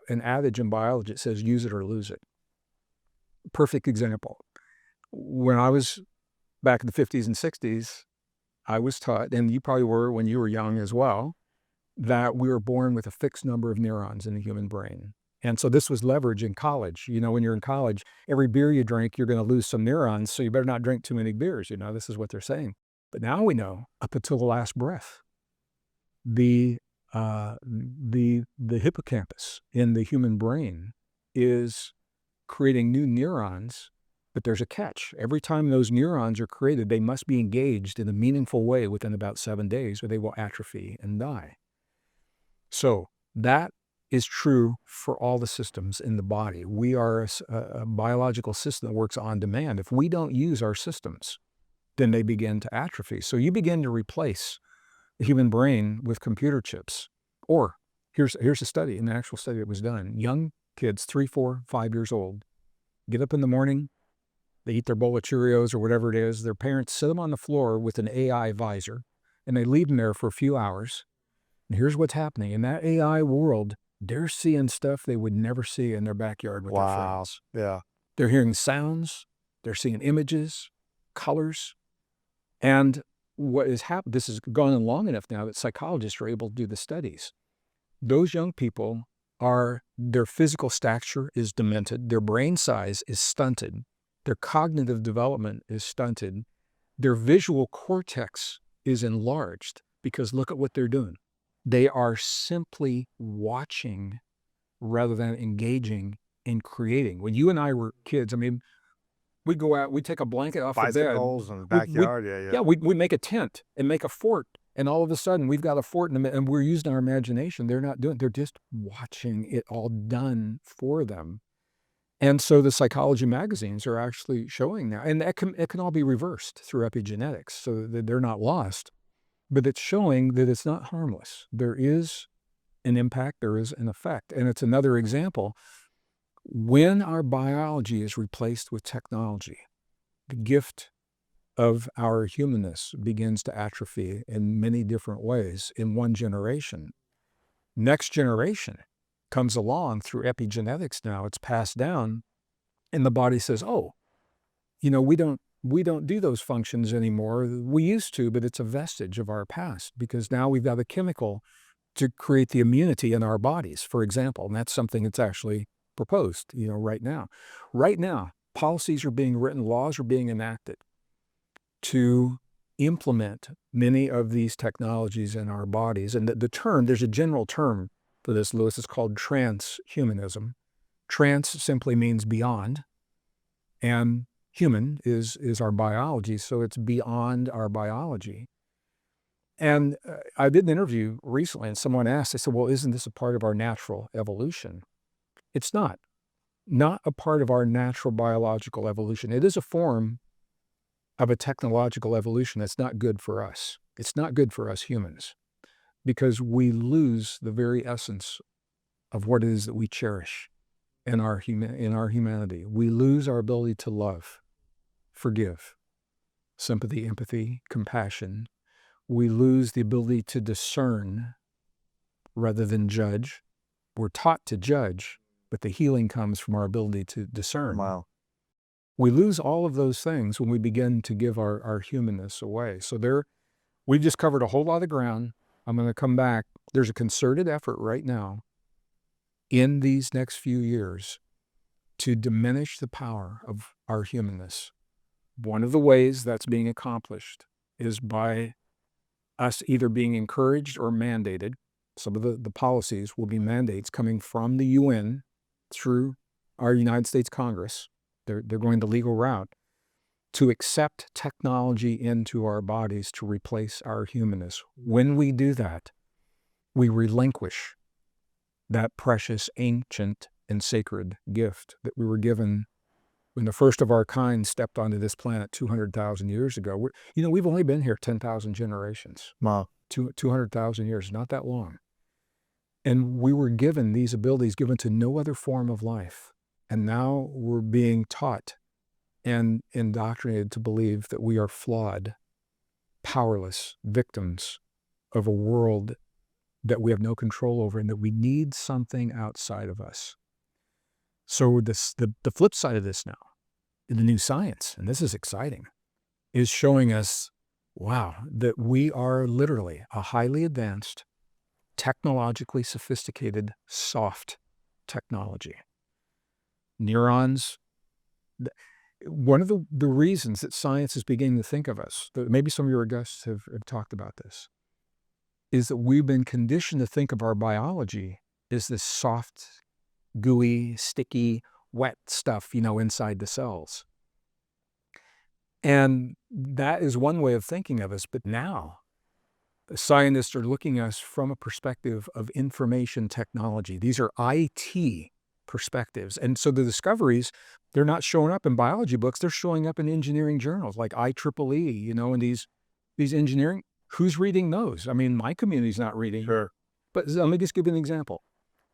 adage in biology that says use it or lose it. Perfect example. When I was back in the 50s and 60s, I was taught, and you probably were when you were young as well, that we were born with a fixed number of neurons in the human brain. And so this was leverage in college. You know, when you're in college, every beer you drink, you're going to lose some neurons, so you better not drink too many beers. You know, this is what they're saying. But now we know, up until the last breath, the hippocampus in the human brain is creating new neurons. But there's a catch. Every time those neurons are created, they must be engaged in a meaningful way within about 7 days, or they will atrophy and die. So that is true for all the systems in the body. We are a biological system that works on demand. If we don't use our systems, then they begin to atrophy. So you begin to replace the human brain with computer chips. Or here's a study, an actual study that was done. Young kids, 3, 4, 5 years old, get up in the morning, they eat their bowl of Cheerios or whatever it is. Their parents sit them on the floor with an AI visor, and they leave them there for a few hours. And here's what's happening. In that AI world, they're seeing stuff they would never see in their backyard with their Wow. friends. Yeah. They're hearing sounds. They're seeing images, colors. And what has happened, this has gone on long enough now that psychologists are able to do the studies. Those young people their physical stature is demented. Their brain size is stunted. Their cognitive development is stunted. Their visual cortex is enlarged, because look at what they're doing. They are simply watching rather than engaging in creating. When you and I were kids, we'd go out, we'd take a blanket off the bed. Bicycles in the backyard. Yeah. We'd make a tent and make a fort. And all of a sudden, we've got a fort, and we're using our imagination. They're just watching it all done for them. And so the psychology magazines are actually showing now, and it can all be reversed through epigenetics, so that they're not lost. But it's showing that it's not harmless. There is an impact, there is an effect. And it's another example. When our biology is replaced with technology, the gift of our humanness begins to atrophy in many different ways in one generation. Next generation comes along through epigenetics now, it's passed down, and the body says, oh, we don't do those functions anymore. We used to, but it's a vestige of our past because now we've got a chemical to create the immunity in our bodies, for example, and that's something that's actually proposed, right now. Right now, policies are being written, laws are being enacted to implement many of these technologies in our bodies. And the term, there's a general term for this, Lewis, it's called transhumanism. Trans simply means beyond, and human is our biology, so it's beyond our biology. And I did an interview recently, and someone asked, they said, well, isn't this a part of our natural evolution? It's not a part of our natural biological evolution. It is a form of a technological evolution that's not good for us. It's not good for us humans because we lose the very essence of what it is that we cherish in our humanity. We lose our ability to love, forgive, sympathy, empathy, compassion. We lose the ability to discern rather than judge. We're taught to judge, but the healing comes from our ability to discern. Wow. We lose all of those things when we begin to give our humanness away. So we've just covered a whole lot of ground. I'm going to come back. There's a concerted effort right now in these next few years to diminish the power of our humanness. One of the ways that's being accomplished is by us either being encouraged or mandated. Some of the policies will be mandates coming from the UN through our United States Congress. They're going the legal route to accept technology into our bodies to replace our humanness. When we do that, we relinquish that precious, ancient, and sacred gift that we were given when the first of our kind stepped onto this planet 200,000 years ago. We've only been here 10,000 generations. Wow. 200,000 years, not that long. And we were given these abilities given to no other form of life. And now we're being taught and indoctrinated to believe that we are flawed, powerless victims of a world that we have no control over and that we need something outside of us. So the flip side of this now, in the new science, and this is exciting, is showing us, wow, that we are literally a highly advanced, technologically sophisticated, soft technology. Neurons. One of the reasons that science is beginning to think of us, maybe some of your guests have talked about this, is that we've been conditioned to think of our biology as this soft, gooey, sticky, wet stuff, inside the cells. And that is one way of thinking of us. But now, scientists are looking at us from a perspective of information technology. These are IT perspectives. And so the discoveries, they're not showing up in biology books, they're showing up in engineering journals like IEEE, and these engineering. Who's reading those? I mean, my community's not reading. Sure. But let me just give you an example.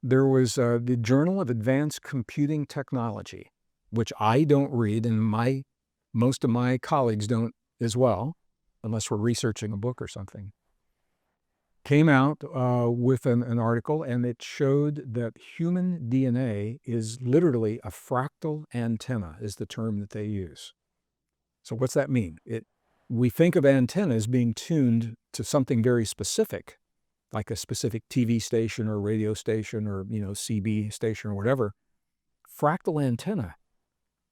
There was the Journal of Advanced Computing Technology, which I don't read, and most of my colleagues don't as well, unless we're researching a book or something. Came out with an article, and it showed that human DNA is literally a fractal antenna, is the term that they use. So what's that mean? We think of antennas being tuned to something very specific, like a specific TV station or radio station or, CB station or whatever. Fractal antennae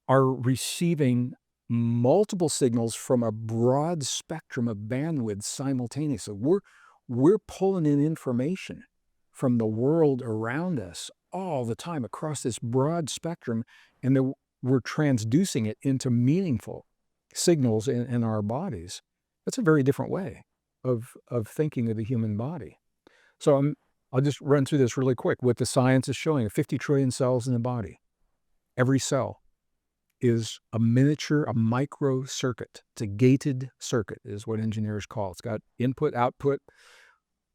are receiving multiple signals from a broad spectrum of bandwidth simultaneously. We're pulling in information from the world around us all the time across this broad spectrum, and then we're transducing it into meaningful signals in our bodies. That's a very different way of thinking of the human body. So I'll just run through this really quick. What the science is showing, 50 trillion cells in the body. Every cell is a micro circuit. It's a gated circuit is what engineers call it. It's got input, output,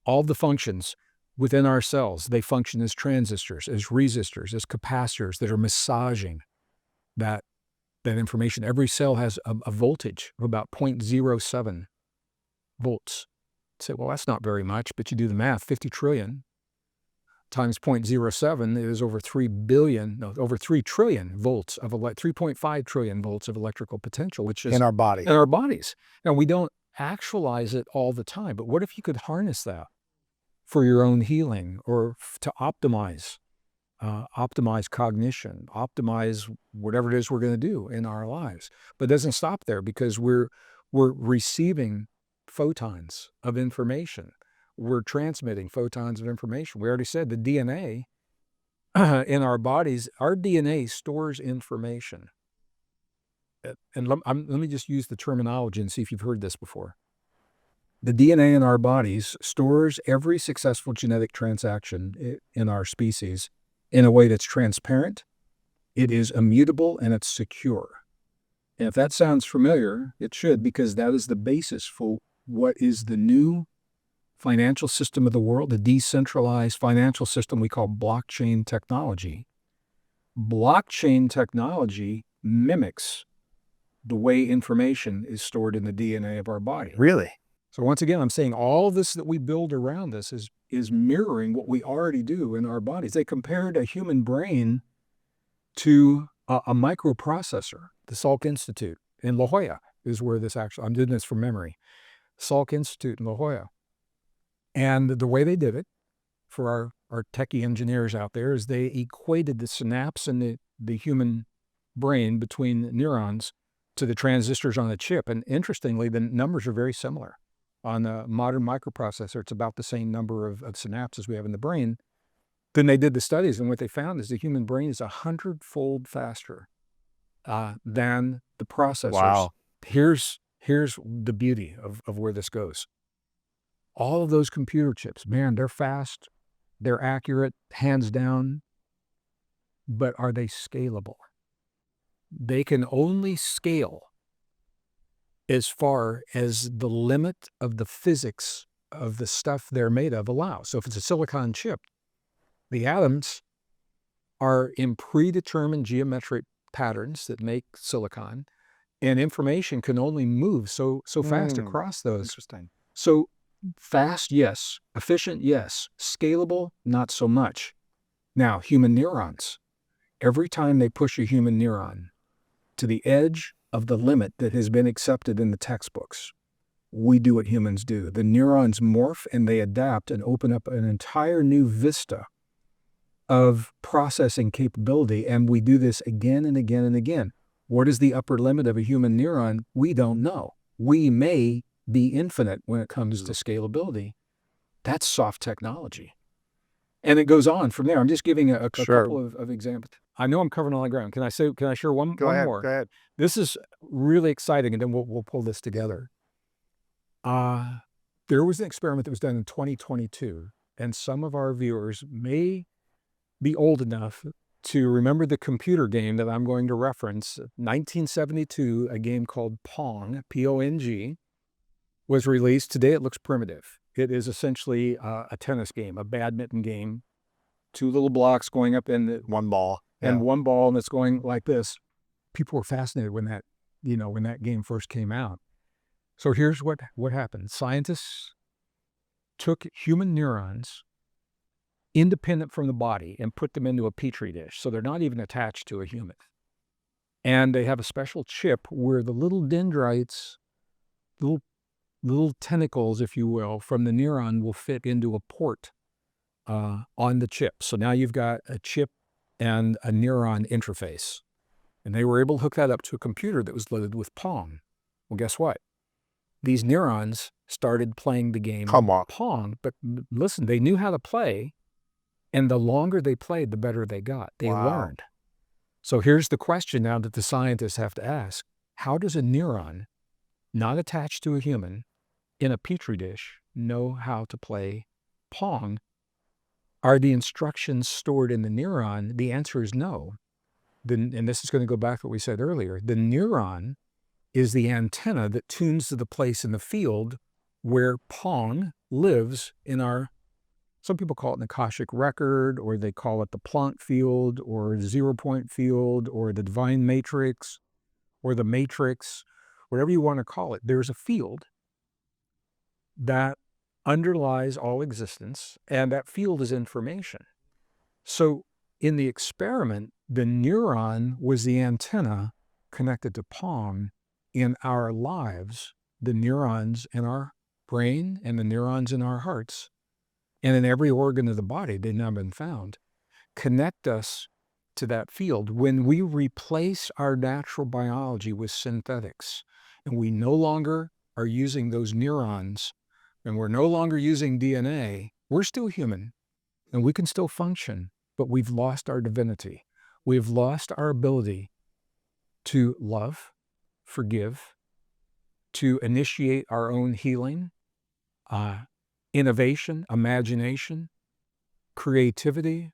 all the functions within our cells. They function as transistors, as resistors, as capacitors that are massaging that that information. Every cell has a voltage of about 0.07 volts. You say, well, that's not very much, but you do the math, 50 trillion times 0.07 is over 3 trillion volts of 3.5 trillion volts of electrical potential, which is In our body. in our bodies. Now, we don't actualize it all the time, but what if you could harness that for your own healing or to optimize cognition, optimize whatever it is we're going to do in our lives? But it doesn't stop there, because we're receiving photons of information. We're transmitting photons of information. We already said the DNA in our bodies, our DNA stores information. And let me just use the terminology and see if you've heard this before. The DNA in our bodies stores every successful genetic transaction in our species in a way that's transparent, it is immutable, and it's secure. And if that sounds familiar, it should, because that is the basis for what is the new financial system of the world, the decentralized financial system we call blockchain technology. Blockchain technology mimics the way information is stored in the DNA of our body. Really? So once again, I'm saying all this that we build around this is mirroring what we already do in our bodies. They compared a human brain to a microprocessor. The Salk Institute in La Jolla is where this actually, I'm doing this from memory. Salk Institute in La Jolla. And the way they did it, for our techie engineers out there, is they equated the synapse in the human brain between neurons to the transistors on the chip. And interestingly, the numbers are very similar. On a modern microprocessor, it's about the same number of synapses we have in the brain. Then they did the studies, and what they found is the human brain is 100-fold faster than the processors. Wow. Here's the beauty of where this goes. All of those computer chips, man, they're fast, they're accurate, hands down, but are they scalable? They can only scale as far as the limit of the physics of the stuff they're made of allows. So if it's a silicon chip, the atoms are in predetermined geometric patterns that make silicon, and information can only move so fast across those. Interesting. So fast, yes. Efficient, yes. Scalable, not so much. Now, human neurons. Every time they push a human neuron to the edge of the limit that has been accepted in the textbooks, we do what humans do. The neurons morph and they adapt and open up an entire new vista of processing capability, and we do this again and again and again. What is the upper limit of a human neuron? We don't know. We may be infinite when it comes to scalability. That's soft technology. And it goes on from there. I'm just giving a couple of examples. I know I'm covering all the ground. Can I share one more? Go ahead. This is really exciting, and then we'll pull this together. There was an experiment that was done in 2022, and some of our viewers may be old enough to remember the computer game that I'm going to reference. 1972, a game called Pong, P-O-N-G, was released. Today it looks primitive. It is essentially a tennis game, a badminton game, 2 little blocks going up in One ball. and one ball, and it's going like this. People were fascinated when that game first came out. So here's what happened. Scientists took human neurons independent from the body and put them into a petri dish. So they're not even attached to a human. And they have a special chip where the little dendrites, little tentacles, if you will, from the neuron will fit into a port on the chip. So now you've got a chip and a neuron interface. And they were able to hook that up to a computer that was loaded with Pong. Well, guess what? These neurons started playing the game Pong, but listen, they knew how to play, and the longer they played, the better they got. They learned. So here's the question now that the scientists have to ask. How does a neuron, not attached to a human, in a petri dish, know how to play Pong? Are the instructions stored in the neuron? The answer is no. And this is going to go back to what we said earlier. The neuron is the antenna that tunes to the place in the field where Pong lives in our, some people call it an Akashic record, or they call it the Planck field, or 0 point field, or the divine matrix. or the matrix, whatever you want to call it. There's a field that underlies all existence, and that field is information. So in the experiment, the neuron was the antenna connected to Pong. In our lives, the neurons in our brain and the neurons in our hearts, and in every organ of the body, they've now been found, connect us to that field. When we replace our natural biology with synthetics, and we no longer are using those neurons, and we're no longer using DNA, we're still human, and we can still function, but we've lost our divinity. We've lost our ability to love, forgive, to initiate our own healing, innovation, imagination, creativity.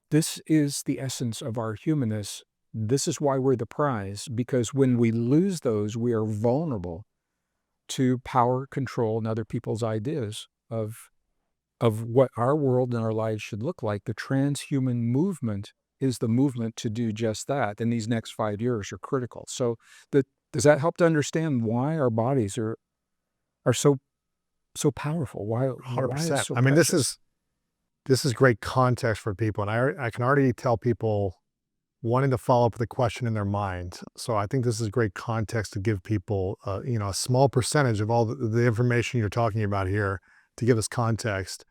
This is the essence of our humanness. This is why we're the prize, because when we lose those, we are vulnerable to power, control, and other people's ideas of what our world and our lives should look like. The transhuman movement is the movement to do just that, and these next 5 years are critical. So does that help to understand why our bodies are so powerful? Why it's 100%. so I mean, precious? this is great context for people, and I can already tell people wanting to follow up with a question in their mind. So I think this is great context to give people, a small percentage of all the information you're talking about here to give us context.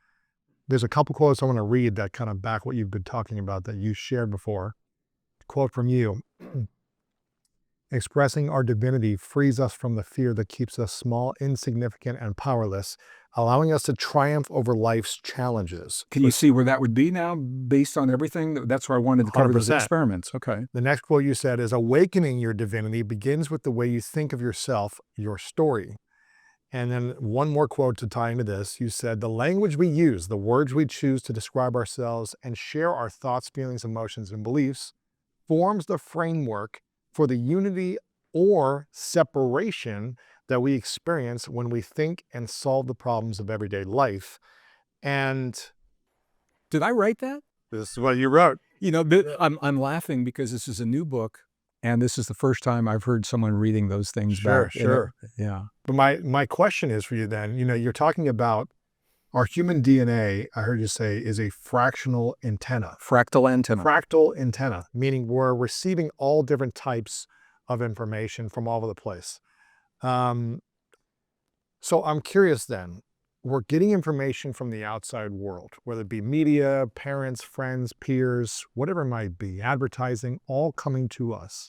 There's a couple quotes I want to read that kind of back what you've been talking about that you shared before. Quote from you: expressing our divinity frees us from the fear that keeps us small, insignificant, and powerless, allowing us to triumph over life's challenges. Can you see where that would be now based on everything? That's why I wanted to cover those 100%. experiments. Okay. The next quote you said is, awakening your divinity begins with the way you think of yourself, your story. And then one more quote to tie into this. You said, the language we use, the words we choose to describe ourselves and share our thoughts, feelings, emotions, and beliefs forms the framework for the unity or separation that we experience when we think and solve the problems of everyday life. And Did I write that? this is what you wrote. I'm laughing because this is a new book, and this is the first time I've heard someone reading those things Sure, back. sure. Yeah. But my question is for you then, you're talking about our human DNA, I heard you say, is a fractional antenna. Fractal antenna. Fractal antenna, meaning we're receiving all different types of information from all over the place. So I'm curious then, we're getting information from the outside world, whether it be media, parents, friends, peers, whatever it might be, advertising, all coming to us.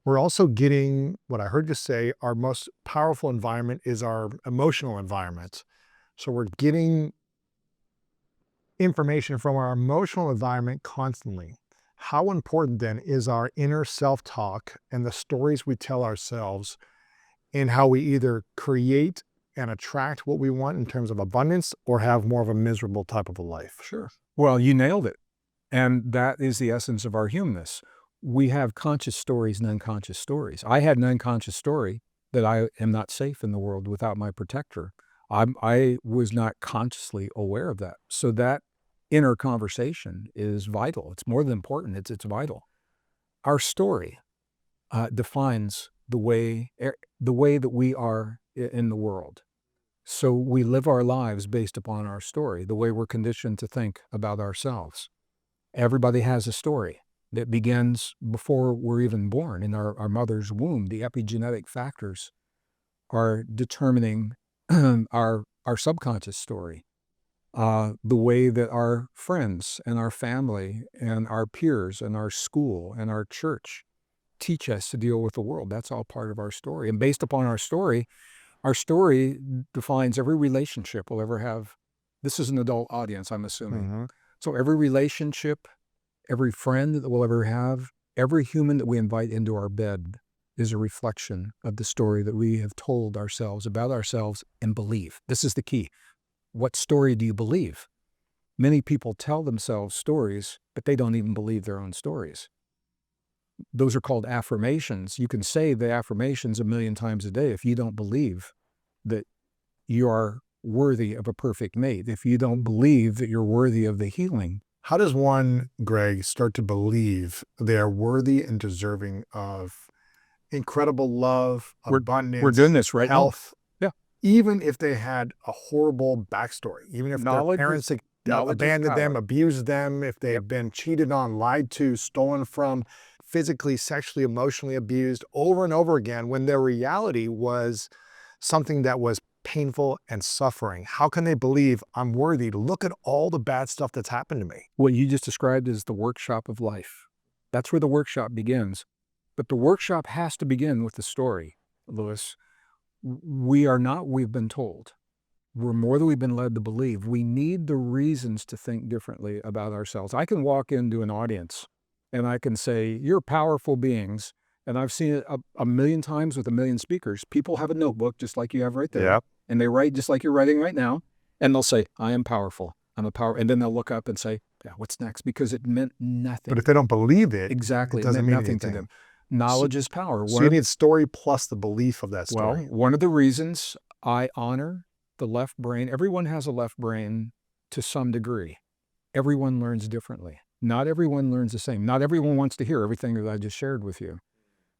We're also getting, what I heard you say, our most powerful environment is our emotional environment. So we're getting information from our emotional environment constantly. How important then is our inner self-talk and the stories we tell ourselves in how we either create and attract what we want in terms of abundance or have more of a miserable type of a life? Sure. Well, you nailed it. And that is the essence of our humanness. We have conscious stories and unconscious stories. I had an unconscious story that I am not safe in the world without my protector. I was not consciously aware of that. So that inner conversation is vital. It's more than important. It's vital. Our story defines the way that we are in the world. So we live our lives based upon our story, the way we're conditioned to think about ourselves. Everybody has a story that begins before we're even born in our mother's womb. The epigenetic factors are determining our subconscious story, the way that our friends and our family and our peers and our school and our church teach us to deal with the world. That's all part of our story. And based upon our story defines every relationship we'll ever have. This is an adult audience, I'm assuming. Mm-hmm. So every relationship, every friend that we'll ever have, every human that we invite into our bed is a reflection of the story that we have told ourselves about ourselves and believe. This is the key. What story do you believe? Many people tell themselves stories, but they don't even believe their own stories. Those are called affirmations. You can say the affirmations 1,000,000 times a day if you don't believe that you are worthy of a perfect mate, if you don't believe that you're worthy of the healing. How does one, Gregg, start to believe they are worthy and deserving of incredible love, We're abundance, doing this right now. health, Yeah. even if they had a horrible backstory, even if their Knowledge is parents knowledge is abandoned them, power. abused them, if they've Yep. been cheated on, lied to, stolen from, physically, sexually, emotionally abused over and over again, when their reality was something that was painful and suffering. How can they believe I'm worthy? Look at all the bad stuff that's happened to me. What you just described is the workshop of life. That's where the workshop begins. But the workshop has to begin with the story, Lewis. We are not what we've been told. We're more than we've been led to believe. We need the reasons to think differently about ourselves. I can walk into an audience and I can say, you're powerful beings. And I've seen it a million times with a million speakers. People have a notebook just like you have right there. Yep. And they write just like you're writing right now. And they'll say, I am powerful. I'm a power. And then they'll look up and say, yeah, what's next? Because it meant nothing. But if they don't believe it, Exactly. it doesn't meant mean nothing to anything. them. Knowledge is power. So you need story plus the belief of that Well, story. one of the reasons I honor the left brain, everyone has a left brain to some degree. Everyone learns differently. Not everyone learns the same. Not everyone wants to hear everything that I just shared with you.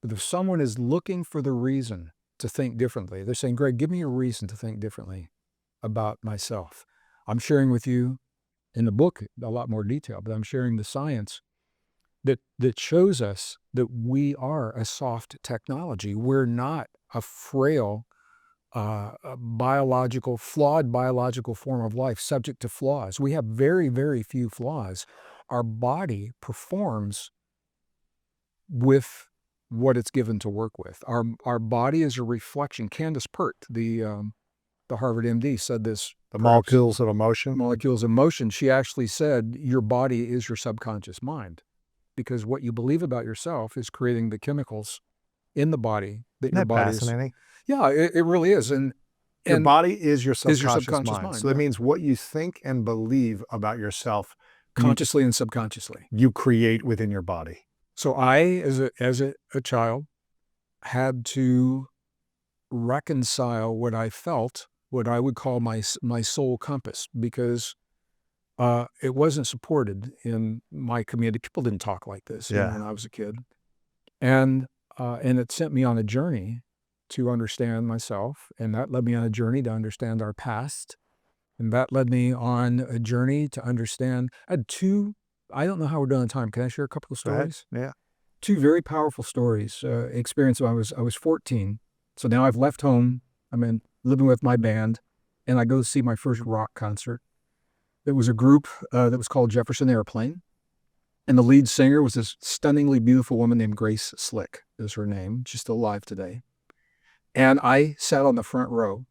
But if someone is looking for the reason to think differently, they're saying, Greg, give me a reason to think differently about myself. I'm sharing with you in the book a lot more detail, but I'm sharing the science that shows us that we are a soft technology. We're not a frail, flawed biological form of life subject to flaws. We have very, very few flaws. Our body performs with what it's given to work with. Our body is a reflection. Candace Pert, the Harvard MD, said this. The molecules of emotion. Molecules of motion. She actually said your body is your subconscious mind, because what you believe about yourself is creating the chemicals in the body that Isn't your that body is. fascinating? Yeah, it really is. And Your body is your subconscious, subconscious mind, So that yeah. means what you think and believe about yourself, consciously and subconsciously. you create within your body. So I, as a child, had to reconcile what I felt, what I would call my soul compass, because it wasn't supported in my community. People didn't talk like this when I was a kid. And it sent me on a journey to understand myself. And that led me on a journey to understand our past. And that led me on a journey to understand. I had I don't know how we're doing on time. Can I share a couple of stories? Yeah. Two very powerful stories. Experience when I was 14. So now I've left home. I'm living with my band. And I go to see my first rock concert. There was a group that was called Jefferson Airplane. And the lead singer was this stunningly beautiful woman named Grace Slick, is her name. She's still alive today. And I sat on the front row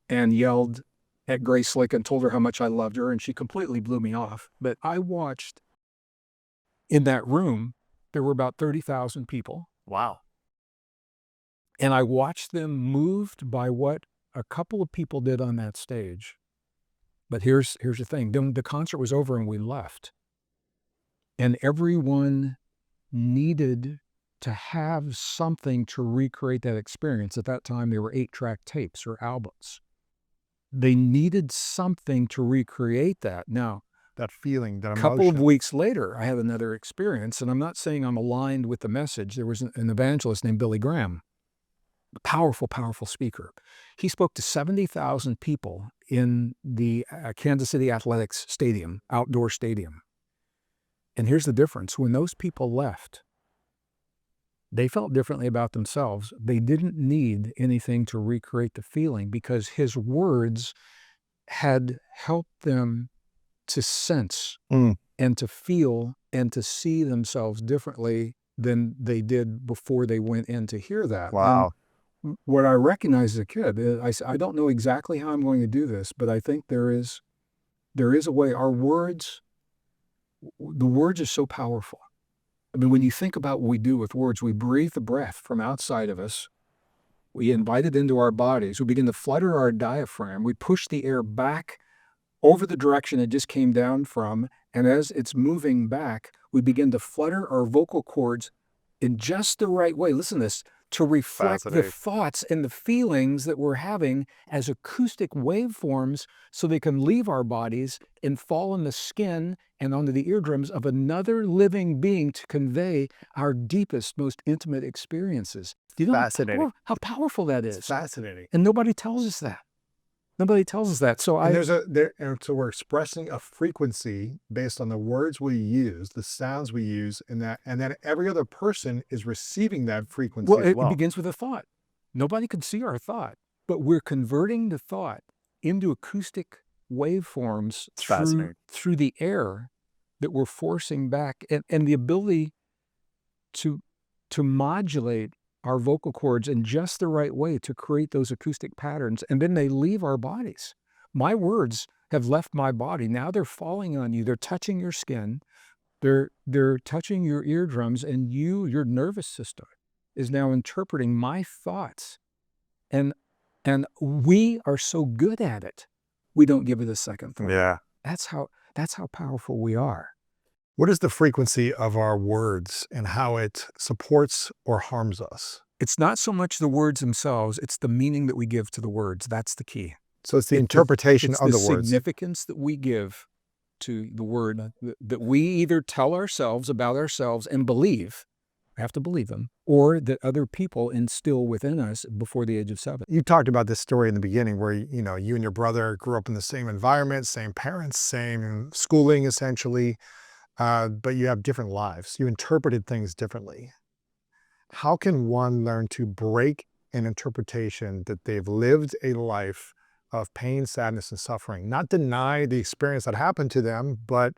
and yelled at Grace Slick and told her how much I loved her, and she completely blew me off. But I watched in that room, there were about 30,000 people. Wow. And I watched them moved by what a couple of people did on that stage. But here's the thing. Then the concert was over and we left. And everyone needed to have something to recreate that experience. At that time, they were 8-track tapes or albums. They needed something to recreate that. Now, That feeling, that a emotion. couple of weeks later, I had another experience, and I'm not saying I'm aligned with the message. There was an evangelist named Billy Graham, a powerful, powerful speaker. He spoke to 70,000 people in the Kansas City Athletics Stadium, outdoor stadium. And here's the difference. When those people left, they felt differently about themselves. They didn't need anything to recreate the feeling because his words had helped them to sense and to feel and to see themselves differently than they did before they went in to hear that. Wow. And what I recognized as a kid, I don't know exactly how I'm going to do this, but I think there is a way. Our words, the words are so powerful. I mean, when you think about what we do with words, we breathe the breath from outside of us. We invite it into our bodies. We begin to flutter our diaphragm. We push the air back over the direction it just came down from. And as it's moving back, we begin to flutter our vocal cords in just the right way. Listen to this, to reflect the thoughts and the feelings that we're having as acoustic waveforms so they can leave our bodies and fall in the skin and onto the eardrums of another living being to convey our deepest, most intimate experiences. Do you know fascinating. how powerful that It's is? fascinating. And nobody tells us that. Nobody tells us that. So And so we're expressing a frequency based on the words we use, the sounds we use, and then every other person is receiving that frequency well, as it well. begins with a thought. Nobody can see our thought, but we're converting the thought into acoustic waveforms It's fascinating. through the air that we're forcing back, and the ability to modulate our vocal cords in just the right way to create those acoustic patterns, and then they leave our bodies. My words have left my body. Now they're falling on you. They're touching your skin. They're touching your eardrums, and your nervous system is now interpreting my thoughts. And we are so good at it, we don't give it a second thought. Yeah. That's how powerful we are. What is the frequency of our words and how it supports or harms us? It's not so much the words themselves, it's the meaning that we give to the words. That's the key. So it's the interpretation It's of the the words. significance that we give to the word that we either tell ourselves about ourselves and believe, we have to believe them, or that other people instill within us before the age of 7. You talked about this story in the beginning where, you and your brother grew up in the same environment, same parents, same schooling essentially, but you have different lives. You interpreted things differently. How can one learn to break an interpretation that they've lived a life of pain, sadness, and suffering? Not deny the experience that happened to them, but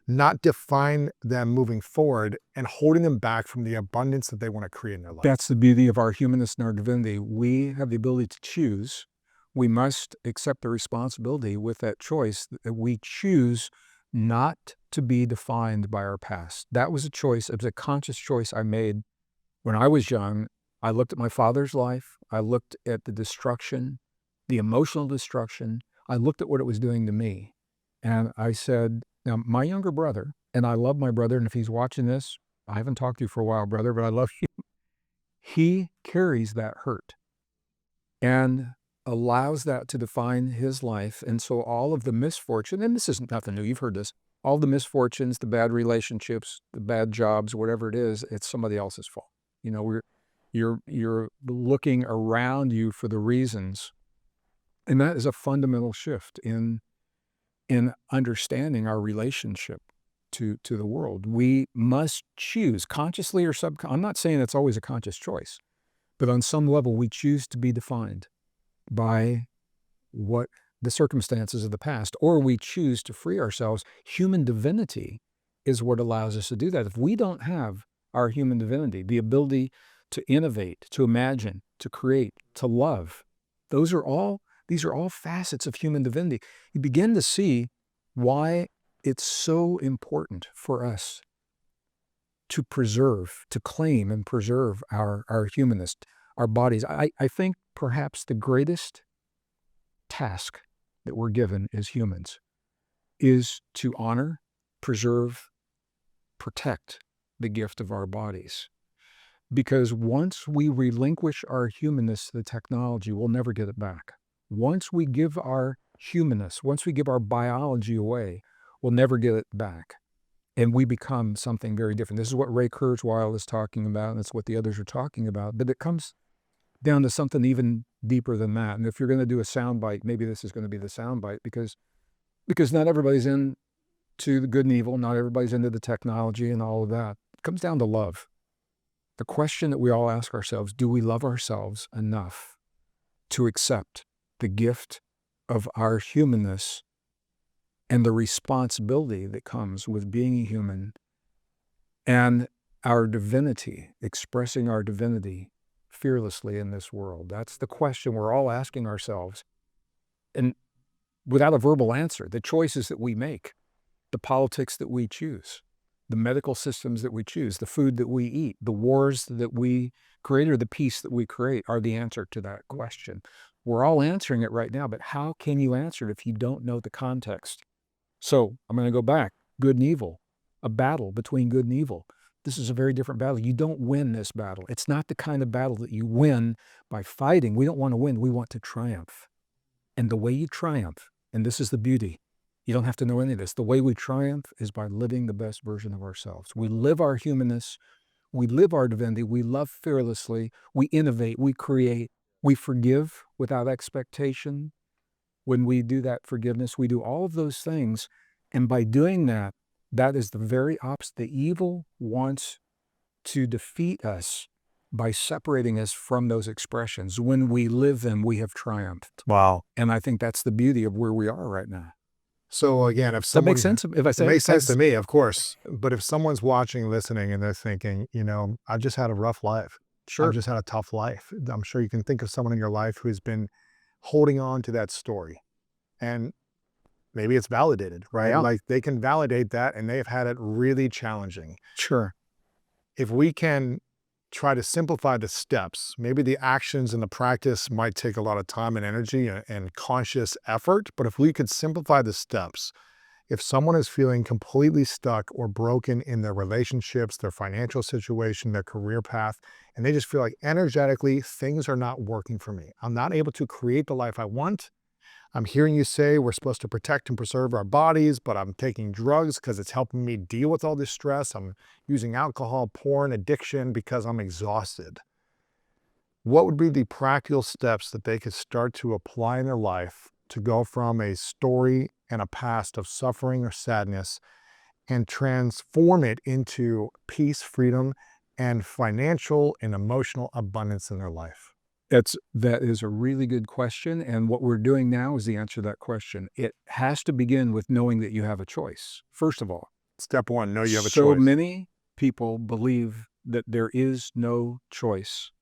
not define them moving forward and holding them back from the abundance that they want to create in their life. That's the beauty of our humanness and our divinity. We have the ability to choose. We must accept the responsibility with that choice that we choose not to be defined by our past. That was a choice. It was a conscious choice I made when I was young. I looked at my father's life. I looked at the destruction, the emotional destruction. I looked at what it was doing to me. And I said, now, my younger brother, and I love my brother, and if he's watching this, I haven't talked to you for a while, brother, but I love you. He carries that hurt and allows that to define his life. And so all of the misfortune, and this isn't nothing new, you've heard this, all the misfortunes, the bad relationships, the bad jobs, whatever it is, it's somebody else's fault. You're looking around you for the reasons. And that is a fundamental shift in understanding our relationship to the world. We must choose, consciously or subconsciously. I'm not saying it's always a conscious choice, but on some level, we choose to be defined by what the circumstances of the past, or we choose to free ourselves. Human divinity is what allows us to do that. If we don't have our human divinity, the ability to innovate, to imagine, to create, to love, these are all facets of human divinity. You begin to see why it's so important for us to preserve, to claim and preserve our humanness, our bodies. I think perhaps the greatest task that we're given as humans is to honor, preserve, protect the gift of our bodies. Because once we relinquish our humanness to the technology, we'll never get it back. Once we give our humanness, once we give our biology away, we'll never get it back. And we become something very different. This is what Ray Kurzweil is talking about, and it's what the others are talking about. But it comes down to something even deeper than that. And if you're going to do a soundbite, maybe this is going to be the soundbite, because not everybody's into the good and evil, not everybody's into the technology and all of that. It comes down to love. The question that we all ask ourselves, do we love ourselves enough to accept the gift of our humanness and the responsibility that comes with being a human and our divinity, expressing our divinity fearlessly in this world? That's the question we're all asking ourselves. And without a verbal answer, the choices that we make, the politics that we choose, the medical systems that we choose, the food that we eat, the wars that we create, or the peace that we create are the answer to that question. We're all answering it right now, but how can you answer it if you don't know the context? So I'm going to go back. Good and evil, a battle between good and evil. This is a very different battle. You don't win this battle. It's not the kind of battle that you win by fighting. We don't want to win. We want to triumph. And the way you triumph, and this is the beauty, you don't have to know any of this. The way we triumph is by living the best version of ourselves. We live our humanness. We live our divinity. We love fearlessly. We innovate. We create. We forgive without expectation. When we do that forgiveness, we do all of those things. And by doing that, that is the very opposite. The evil wants to defeat us by separating us from those expressions. When we live them, we have triumphed. Wow. And I think that's the beauty of where we are right now. So again, if Does that make someone, sense if I it say makes sense to That's- me, of course. But if someone's watching, listening, and they're thinking, I've just had a rough life. Sure. I've just had a tough life. I'm sure you can think of someone in your life who's been holding on to that story. And maybe it's validated, right? Yeah. Like they can validate that and they've had it really challenging. Sure. If we can try to simplify the steps, maybe the actions and the practice might take a lot of time and energy and conscious effort, but if we could simplify the steps, if someone is feeling completely stuck or broken in their relationships, their financial situation, their career path, and they just feel like energetically things are not working for me, I'm not able to create the life I want. I'm hearing you say we're supposed to protect and preserve our bodies, but I'm taking drugs because it's helping me deal with all this stress. I'm using alcohol, porn, addiction because I'm exhausted. What would be the practical steps that they could start to apply in their life to go from a story and a past of suffering or sadness and transform it into peace, freedom, and financial and emotional abundance in their life? That is a really good question. And what we're doing now is the answer to that question. It has to begin with knowing that you have a choice. First of all, Step one, know you have a so choice. many people believe that there is no choice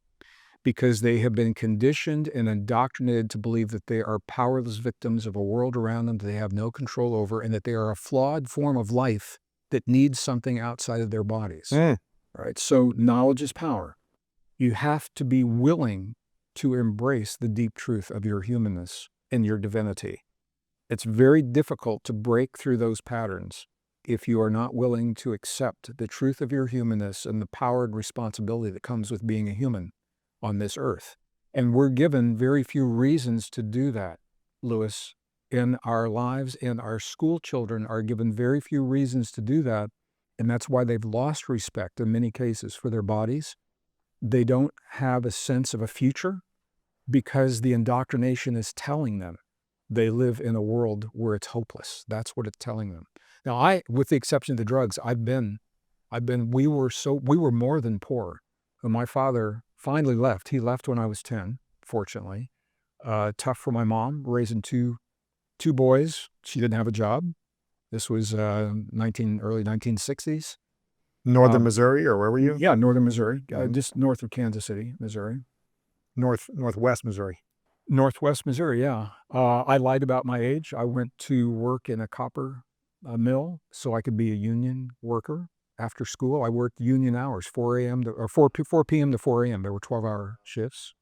because they have been conditioned and indoctrinated to believe that they are powerless victims of a world around them that they have no control over, and that they are a flawed form of life that needs something outside of their bodies. Right? So knowledge is power. You have to be willing to embrace the deep truth of your humanness and your divinity. It's very difficult to break through those patterns if you are not willing to accept the truth of your humanness and the power and responsibility that comes with being a human on this earth. And we're given very few reasons to do that, Lewis, in our lives, and our school children are given very few reasons to do that. And that's why they've lost respect in many cases for their bodies. They don't have a sense of a future because the indoctrination is telling them they live in a world where it's hopeless. That's what it's telling them. Now, with the exception of the drugs, we were more than poor. When my father finally left, he left when I was 10, fortunately. Tough for my mom, raising two boys. She didn't have a job. This was early 1960s. Northern Missouri, or where were you? Yeah, northern Missouri, just north of Kansas City, Missouri. Northwest Missouri. Northwest Missouri, yeah. I lied about my age. I went to work in a copper mill so I could be a union worker after school. I worked union hours, 4 p.m. to 4 a.m. There were 12-hour shifts.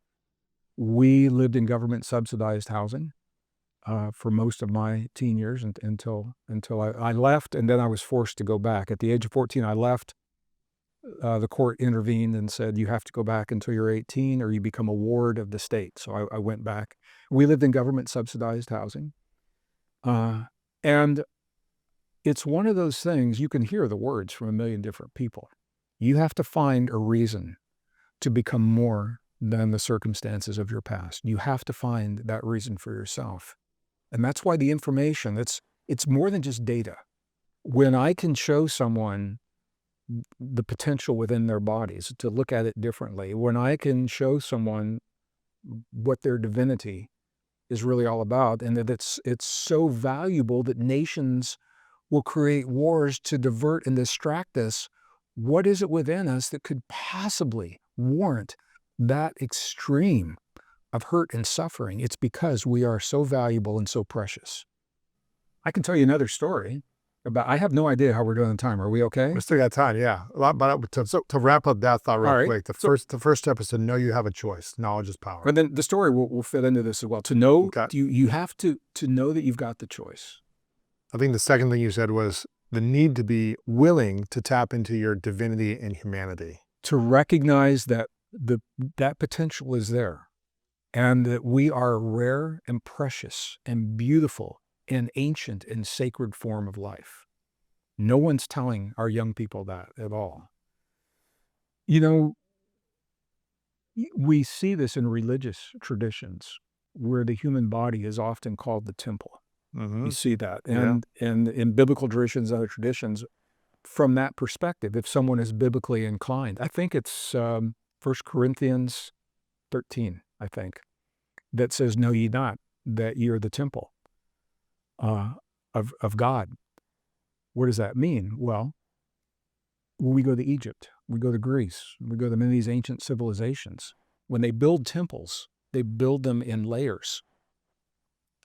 We lived in government subsidized housing for most of my teen years until I left, and then I was forced to go back. At the age of 14, I left. The court intervened and said, you have to go back until you're 18 or you become a ward of the state. So I went back. We lived in government subsidized housing. And it's one of those things, you can hear the words from a million different people. You have to find a reason to become more than the circumstances of your past. You have to find that reason for yourself. And that's why the information, it's more than just data. When I can show someone the potential within their bodies to look at it differently, when I can show someone what their divinity is really all about, and that it's so valuable that nations will create wars to divert and distract us, what is it within us that could possibly warrant that extreme of hurt and suffering? It's because we are so valuable and so precious. I can tell you another story. I have no idea how we're doing on time. Are we okay? We still got time, yeah. But to wrap up that thought real quick, the first step is to know you have a choice. Knowledge is power. And then the story will fit into this as well. To know, Okay. you have to know that you've got the choice. I think the second thing you said was the need to be willing to tap into your divinity and humanity. To recognize that that potential is there, and that we are a rare and precious and beautiful and ancient and sacred form of life. No one's telling our young people that at all. You know, we see this in religious traditions where the human body is often called the temple. You Mm-hmm. see that. Yeah. And in biblical traditions, other traditions, from that perspective, if someone is biblically inclined, I think it's 1 Corinthians 13, I think, that says, "Know ye not that ye are the temple uh, of God." What does that mean? Well, when we go to Egypt, we go to Greece, we go to many of these ancient civilizations. When they build temples, they build them in layers.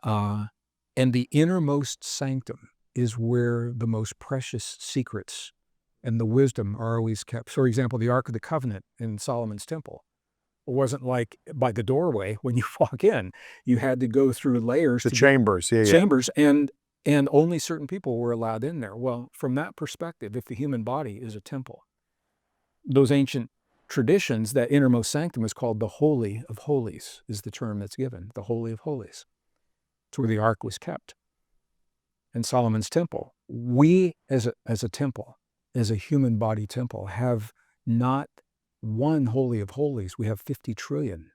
Uh, and the innermost sanctum is where the most precious secrets and the wisdom are always kept. For example, the Ark of the Covenant in Solomon's temple. It wasn't like by the doorway when you walk in. You had to go through layers The to get chambers. Yeah. Yeah. chambers, and only certain people were allowed in there. Well, from that perspective, if the human body is a temple, those ancient traditions, that innermost sanctum is called the Holy of Holies, is the term that's given, the Holy of Holies. It's where the ark was kept in Solomon's temple. We, as a temple, as a human body temple, have not one Holy of Holies. We have 50 trillion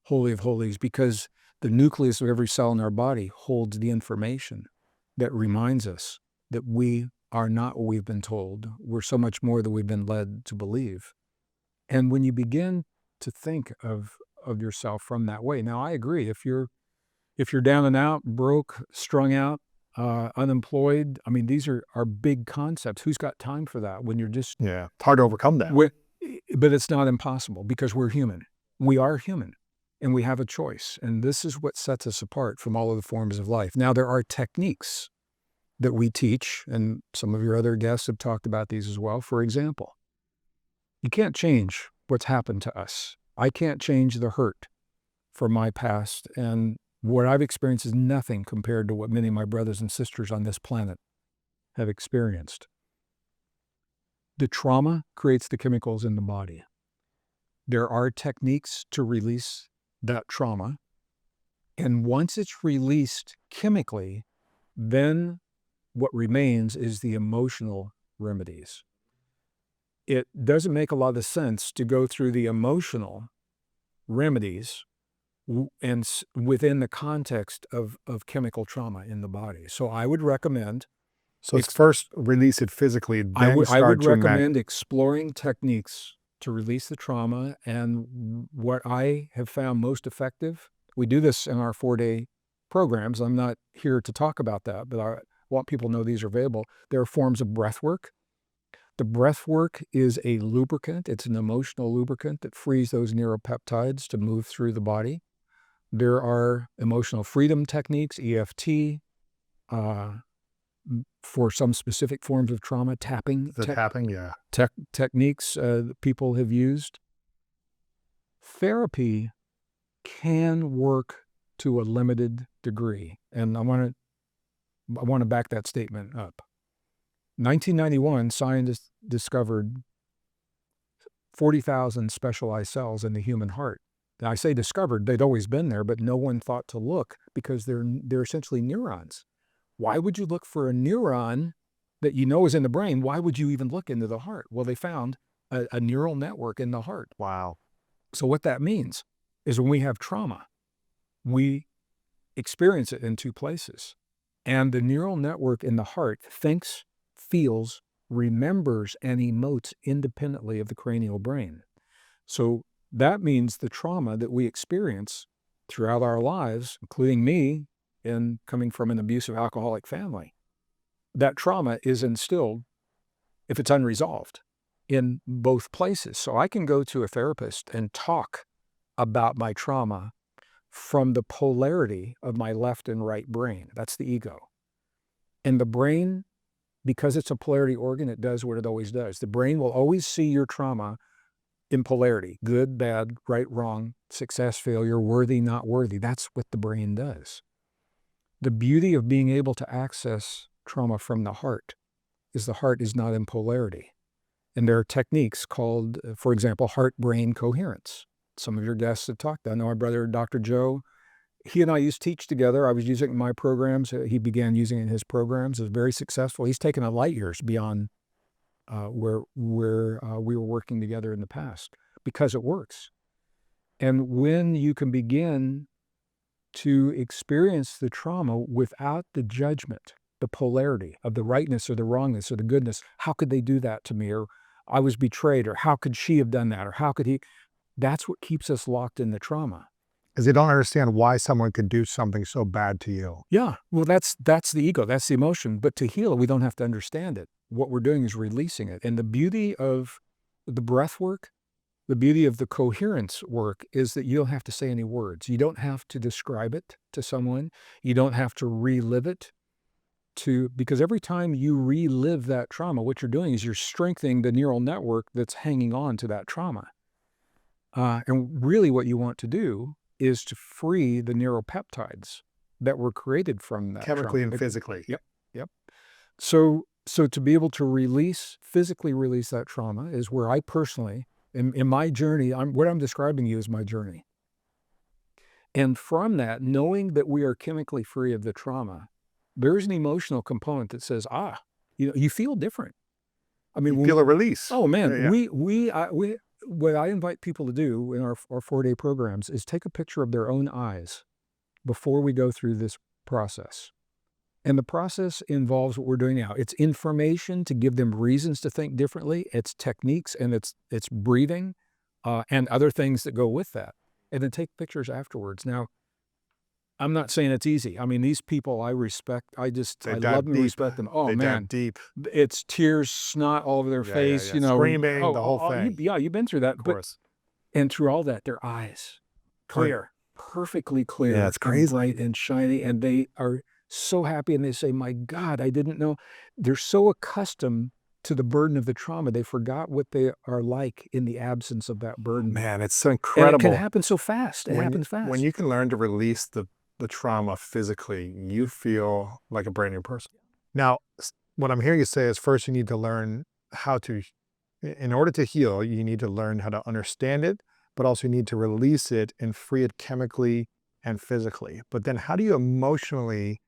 Holy of Holies, because the nucleus of every cell in our body holds the information that reminds us that we are not what we've been told. We're so much more than we've been led to believe. And when you begin to think of yourself from that way, now I agree, if you're down and out, broke, strung out, unemployed, I mean, these are big concepts. Who's got time for that when you're just, Yeah. It's hard to overcome that. but it's not impossible because we're human. We are human and we have a choice. And this is what sets us apart from all of the forms of life. Now, there are techniques that we teach, and some of your other guests have talked about these as well. For example, you can't change what's happened to us. I can't change the hurt from my past, and what I've experienced is nothing compared to what many of my brothers and sisters on this planet have experienced. The trauma creates the chemicals in the body. There are techniques to release that trauma, and once it's released chemically, then what remains is the emotional remedies. It doesn't make a lot of sense to go through the emotional remedies and within the context of chemical trauma in the body. So I would recommend, So it's first release it physically, then I would start to recommend exploring techniques to release the trauma. And what I have found most effective, we do this in our 4-day programs. I'm not here to talk about that, but I want people to know these are available. There are forms of breath work. The breath work is a lubricant. It's an emotional lubricant that frees those neuropeptides to move through the body. There are emotional freedom techniques, EFT, for some specific forms of trauma, tapping yeah. techniques that people have used. Therapy can work to a limited degree, and I want to back that statement up. 1991, scientists discovered 40,000 specialized cells in the human heart. Now, I say discovered, they'd always been there, but no one thought to look because they're essentially neurons. Why would you look for a neuron that you know is in the brain? Why would you even look into the heart? Well, they found a neural network in the heart. Wow. So what that means is when we have trauma, we experience it in two places. And the neural network in the heart thinks, feels, remembers, and emotes independently of the cranial brain. So that means the trauma that we experience throughout our lives, including me, in coming from an abusive alcoholic family, that trauma is instilled, if it's unresolved, in both places. So I can go to a therapist and talk about my trauma from the polarity of my left and right brain. That's the ego. And the brain, because it's a polarity organ, it does what it always does. The brain will always see your trauma in polarity: good, bad, right, wrong, success, failure, worthy, not worthy. That's what the brain does. The beauty of being able to access trauma from the heart is the heart is not in polarity. And there are techniques called, for example, heart-brain coherence. Some of your guests have talked. I know my brother, Dr. Joe, he and I used to teach together. I was using it in my programs. He began using it in his programs. It was very successful. He's taken it light years beyond where we were working together in the past, because it works. And when you can begin to experience the trauma without the judgment, the polarity of the rightness or the wrongness or the goodness, how could they do that to me? Or I was betrayed, or how could she have done that? Or how could he? That's what keeps us locked in the trauma. Because they don't understand why someone could do something so bad to you. Yeah, well, that's the ego, that's the emotion. But to heal, we don't have to understand it. What we're doing is releasing it. And the beauty of the breath work, the beauty of the coherence work, is that you don't have to say any words. You don't have to describe it to someone. You don't have to relive it, because every time you relive that trauma, what you're doing is you're strengthening the neural network that's hanging on to that trauma. And really what you want to do is to free the neuropeptides that were created from that Chemically trauma. and physically. Yep. So to be able to physically release that trauma is where I personally, in my journey, what I'm describing you is my journey. And from that, knowing that we are chemically free of the trauma, there's an emotional component that says, you feel different. I mean, You feel a release. oh man, Yeah. what I invite people to do in our 4-day programs is take a picture of their own eyes before we go through this process. And the process involves what we're doing now. It's information to give them reasons to think differently. It's techniques, and it's breathing, and other things that go with that. And then take pictures afterwards. Now, I'm not saying it's easy. I mean, these people I respect. I They love dive them and deep. respect them. Oh They man, dive deep. it's tears, snot all over their face. Yeah. Screaming, the whole you, thing. yeah, you've been through that. Of course. And through all that, their eyes clear, perfectly clear. Yeah, it's and crazy. bright and shiny, and they are so happy. And they say, "My God, I didn't know." They're so accustomed to the burden of the trauma, they forgot what they are like in the absence of that burden. Man, it's so And incredible. it can happen so fast. It happens fast. When you can learn to release the trauma physically, you feel like a brand new person. Now, what I'm hearing you say is, first you need to learn how to, in order to heal, you need to learn how to understand it, but also you need to release it and free it chemically and physically. But then how do you emotionally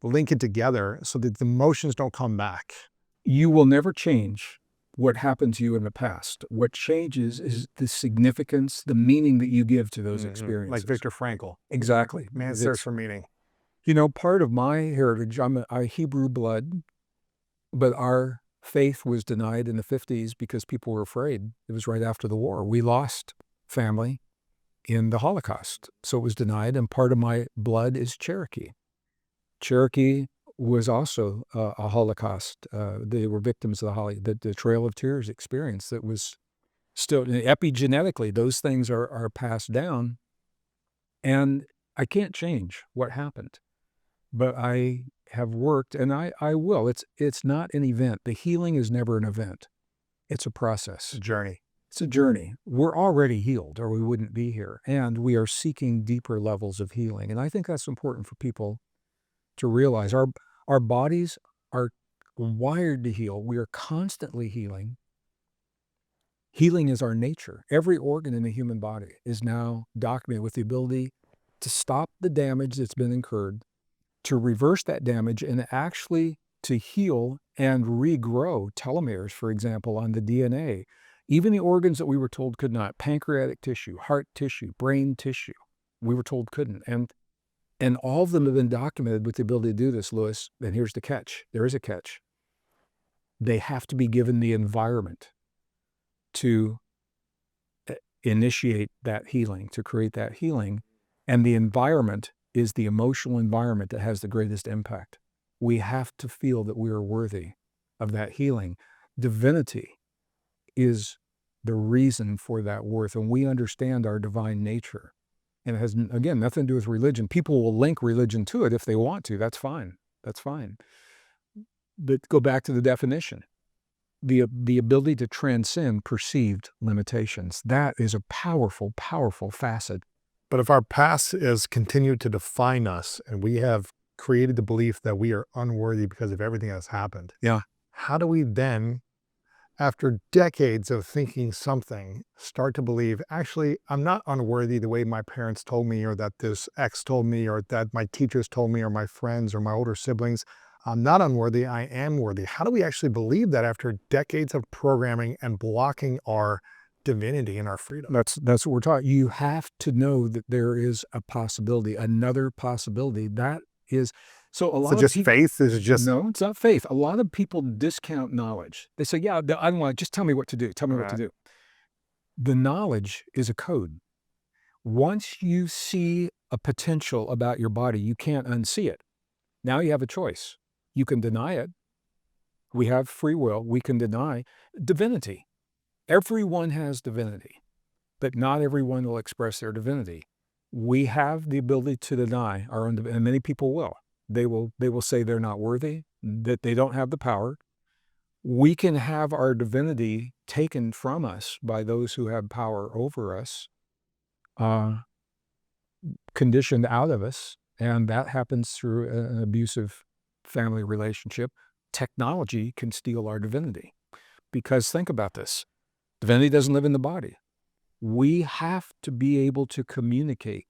link it together so that the emotions don't come back? You will never change what happened to you in the past. What changes is the significance, the meaning that you give to those experiences. Like Viktor Frankl. Exactly. Man search for meaning. You know, part of my heritage, I'm a Hebrew blood, but our faith was denied in the 50s because people were afraid. It was right after the war. We lost family in the Holocaust, so it was denied, and part of my blood is Cherokee. Cherokee was also a Holocaust. They were victims of the Trail of Tears experience that was still, epigenetically, those things are passed down, and I can't change what happened. But I have worked, and I will. It's not an event. The healing is never an event. It's a process. It's a journey. It's a journey. We're already healed, or we wouldn't be here. And we are seeking deeper levels of healing. And I think that's important for people to realize. Our bodies are wired to heal. We are constantly healing. Healing is our nature. Every organ in the human body is now documented with the ability to stop the damage that's been incurred, to reverse that damage, and actually to heal and regrow telomeres, for example, on the DNA. Even the organs that we were told could not, pancreatic tissue, heart tissue, brain tissue, we were told couldn't. And all of them have been documented with the ability to do this, Lewis. And here's the catch. There is a catch. They have to be given the environment to initiate that healing, to create that healing. And the environment is the emotional environment that has the greatest impact. We have to feel that we are worthy of that healing. Divinity is the reason for that worth, and we understand our divine nature. And it has, again, nothing to do with religion. People will link religion to it if they want to. That's fine. That's fine. But go back to the definition. The ability to transcend perceived limitations. That is a powerful, powerful facet. But if our past is continued to define us, and we have created the belief that we are unworthy because of everything that's happened, Yeah. how do we then, after decades of thinking something, start to believe, actually, I'm not unworthy the way my parents told me, or that this ex told me, or that my teachers told me, or my friends, or my older siblings. I'm not unworthy, I am worthy. How do we actually believe that after decades of programming and blocking our divinity and our freedom? That's what we're talking. You have to know that there is a possibility, another possibility. That is so a Is it lot of just people. faith? Is it just No, it's not faith. A lot of people discount knowledge. They say, "Yeah, I don't want. Just tell me what to do. Tell me what to right? do." The knowledge is a code. Once you see a potential about your body, you can't unsee it. Now you have a choice. You can deny it. We have free will. We can deny divinity. Everyone has divinity, but not everyone will express their divinity. We have the ability to deny our own, and many people will. They will say they're not worthy, that they don't have the power. We can have our divinity taken from us by those who have power over us, uh, conditioned out of us, and that happens through an abusive family relationship. Technology can steal our divinity because think about this: divinity doesn't live in the body. We have to be able to communicate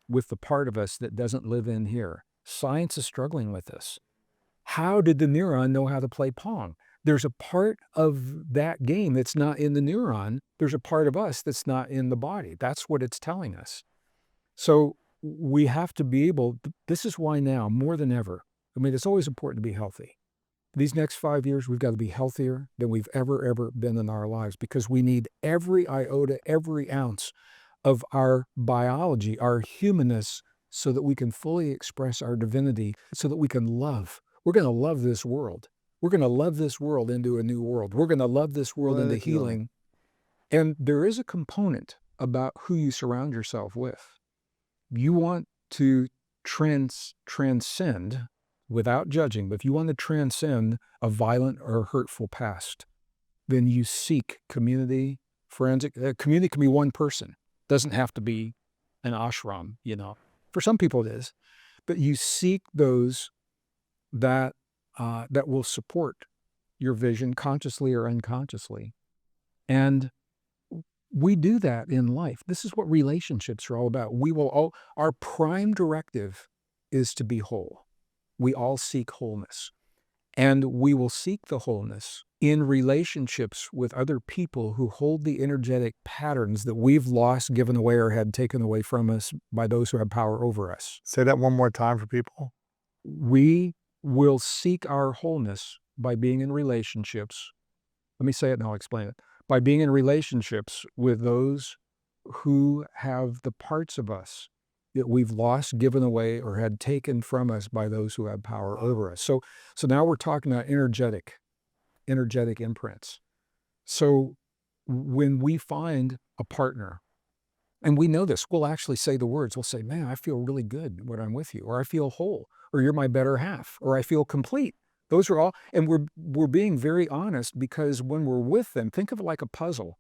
with the part of us that doesn't live in here. Science is struggling with this. How did the neuron know how to play Pong? There's a part of that game that's not in the neuron. There's a part of us that's not in the body. That's what it's telling us. So we have to be able, this is why now, more than ever, I mean, it's always important to be healthy. These next 5 years, we've got to be healthier than we've ever been in our lives because we need every iota, every ounce of our biology, our humanness, so that we can fully express our divinity, so that we can love. We're going to love this world. We're going to love this world into a new world. We're going to love this world into healing. And there is a component about who you surround yourself with. You want to transcend without judging, but if you want to transcend a violent or hurtful past, then you seek community, forensic. Community can be one person. Doesn't have to be an ashram, For some people it is, but you seek those that that will support your vision consciously or unconsciously. And we do that in life. This is what relationships are all about. Our prime directive is to be whole. We all seek wholeness. And we will seek the wholeness in relationships with other people who hold the energetic patterns that we've lost, given away, or had taken away from us by those who have power over us. Say that one more time for people. We will seek our wholeness by being in relationships. Let me say it and I'll explain it. By being in relationships with those who have the parts of us that we've lost, given away, or had taken from us by those who have power over us. So now we're talking about energetic imprints. So when we find a partner, and we know this, we'll actually say the words. We'll say, man, I feel really good when I'm with you, or I feel whole, or you're my better half, or I feel complete. Those are all, and we're being very honest because when we're with them, think of it like a puzzle.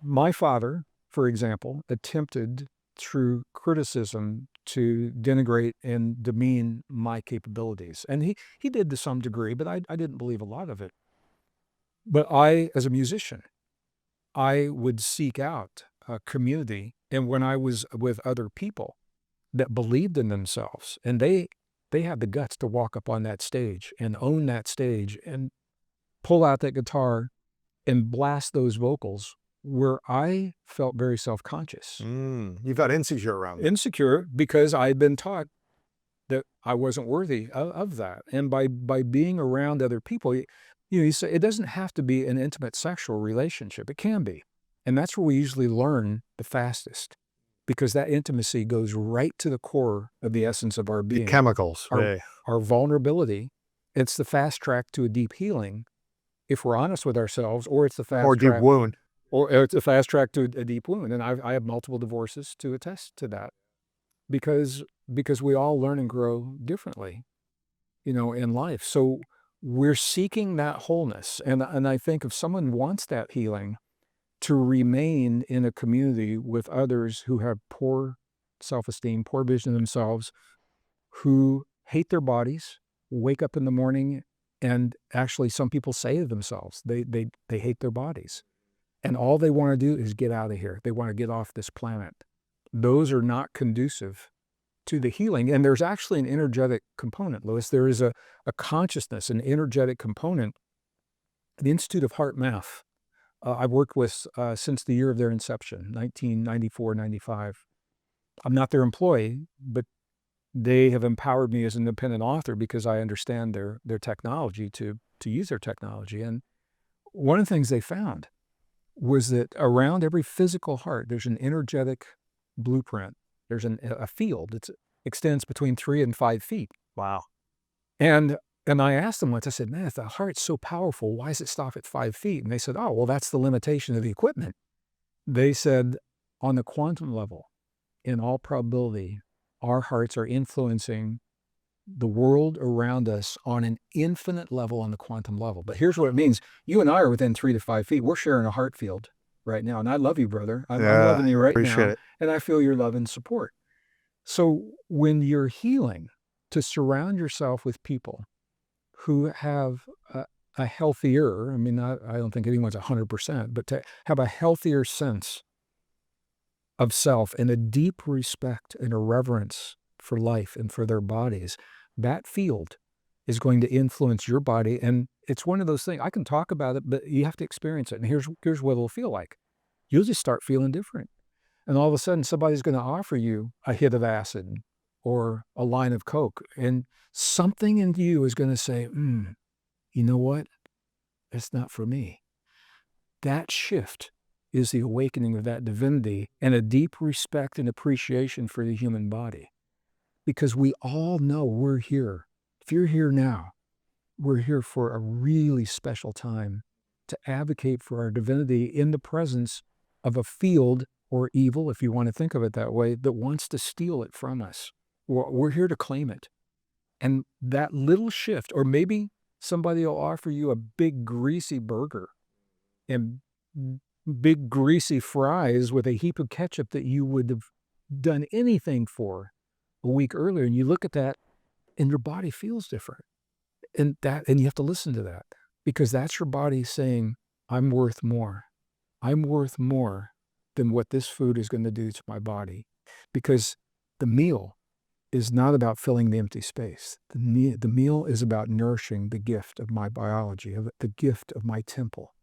My father, for example, attempted through criticism to denigrate and demean my capabilities. And he did to some degree, but I didn't believe a lot of it. But I, as a musician, I would seek out a community. And when I was with other people that believed in themselves, and they had the guts to walk up on that stage and own that stage and pull out that guitar and blast those vocals, where I felt very self-conscious. You felt insecure around it. Insecure because I had been taught that I wasn't worthy of that. And by being around other people, you say it doesn't have to be an intimate sexual relationship. It can be. And that's where we usually learn the fastest, because that intimacy goes right to the core of the essence of our being. The chemicals. Our vulnerability. It's the fast track to a deep healing if we're honest with ourselves, or it's the fast or track. deep wound. Or it's a fast track to a deep wound. And I have multiple divorces to attest to that because we all learn and grow differently, in life. So we're seeking that wholeness. And I think if someone wants that healing, to remain in a community with others who have poor self-esteem, poor vision of themselves, who hate their bodies, wake up in the morning, and actually some people say to themselves, they hate their bodies. And all they want to do is get out of here. They want to get off this planet. Those are not conducive to the healing. And there's actually an energetic component, Louis. There is a consciousness, an energetic component. The Institute of Heart Math, I've worked with since the year of their inception, 1994, 95. I'm not their employee, but they have empowered me as an independent author because I understand their technology to use their technology. And one of the things they found was that around every physical heart, there's an energetic blueprint. There's a field that extends between 3 and 5 feet. Wow. And I asked them once, I said, man, if the heart's so powerful, why does it stop at 5 feet? And they said, oh, well, that's the limitation of the equipment. They said, on the quantum level, in all probability, our hearts are influencing the world around us on an infinite level, on the quantum level. But here's what it means. You and I are within 3 to 5 feet. We're sharing a heart field right now. And I love you, brother. I'm loving you right appreciate now. it. And I feel your love and support. So when you're healing, to surround yourself with people who have a healthier, I mean, I don't think anyone's 100%, but to have a healthier sense of self and a deep respect and a reverence for life and for their bodies, that field is going to influence your body. And it's one of those things, I can talk about it, but you have to experience it. And here's what it'll feel like. You'll just start feeling different. And all of a sudden, somebody's going to offer you a hit of acid or a line of Coke. And something in you is going to say, you know what? It's not for me. That shift is the awakening of that divinity and a deep respect and appreciation for the human body. Because we all know we're here. If you're here now, we're here for a really special time to advocate for our divinity in the presence of a field or evil, if you want to think of it that way, that wants to steal it from us. We're here to claim it. And that little shift, or maybe somebody will offer you a big greasy burger and big greasy fries with a heap of ketchup that you would have done anything for a week earlier, and you look at that and your body feels different. And you have to listen to that, because that's your body saying, I'm worth more. I'm worth more than what this food is going to do to my body. Because the meal is not about filling the empty space. The meal is about nourishing the gift of my biology, of the gift of my temple.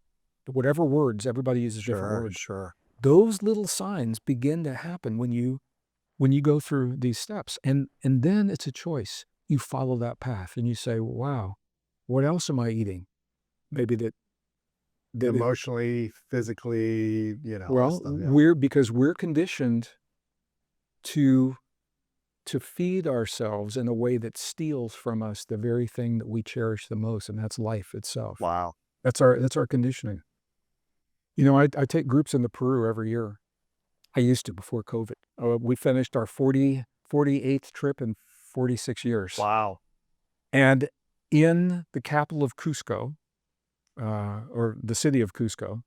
Whatever words, everybody uses different words. Sure. Those little signs begin to happen when you go through these steps. And then it's a choice. You follow that path and you say, wow, what else am I eating? Maybe that Emotionally, physically, well, stuff, yeah. because we're conditioned to feed ourselves in a way that steals from us the very thing that we cherish the most, and that's life itself. Wow. That's our conditioning. I take groups into Peru every year. I used to before COVID. We finished our 48th trip in 46 years. Wow. And in the capital of Cusco, or the city of Cusco,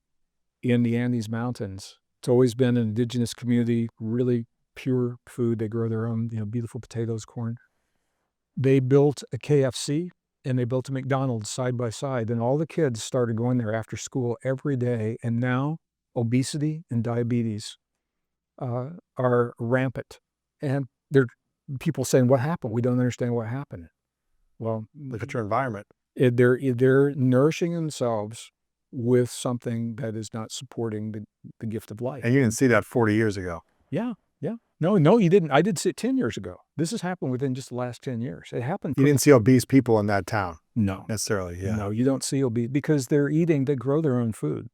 in the Andes Mountains, it's always been an indigenous community, really pure food. They grow their own, beautiful potatoes, corn. They built a KFC and they built a McDonald's side by side. And all the kids started going there after school every day. And now obesity and diabetes are rampant. And there are people saying, what happened? We don't understand what happened. Well, Look at your environment. they're nourishing themselves with something that is not supporting the gift of life. And you didn't see that 40 years ago. Yeah. No, you didn't. I did see it 10 years ago. This has happened within just the last 10 years. It happened. You didn't see obese people in that town. No. Necessarily, yeah. No, you don't see obese, because they grow their own food.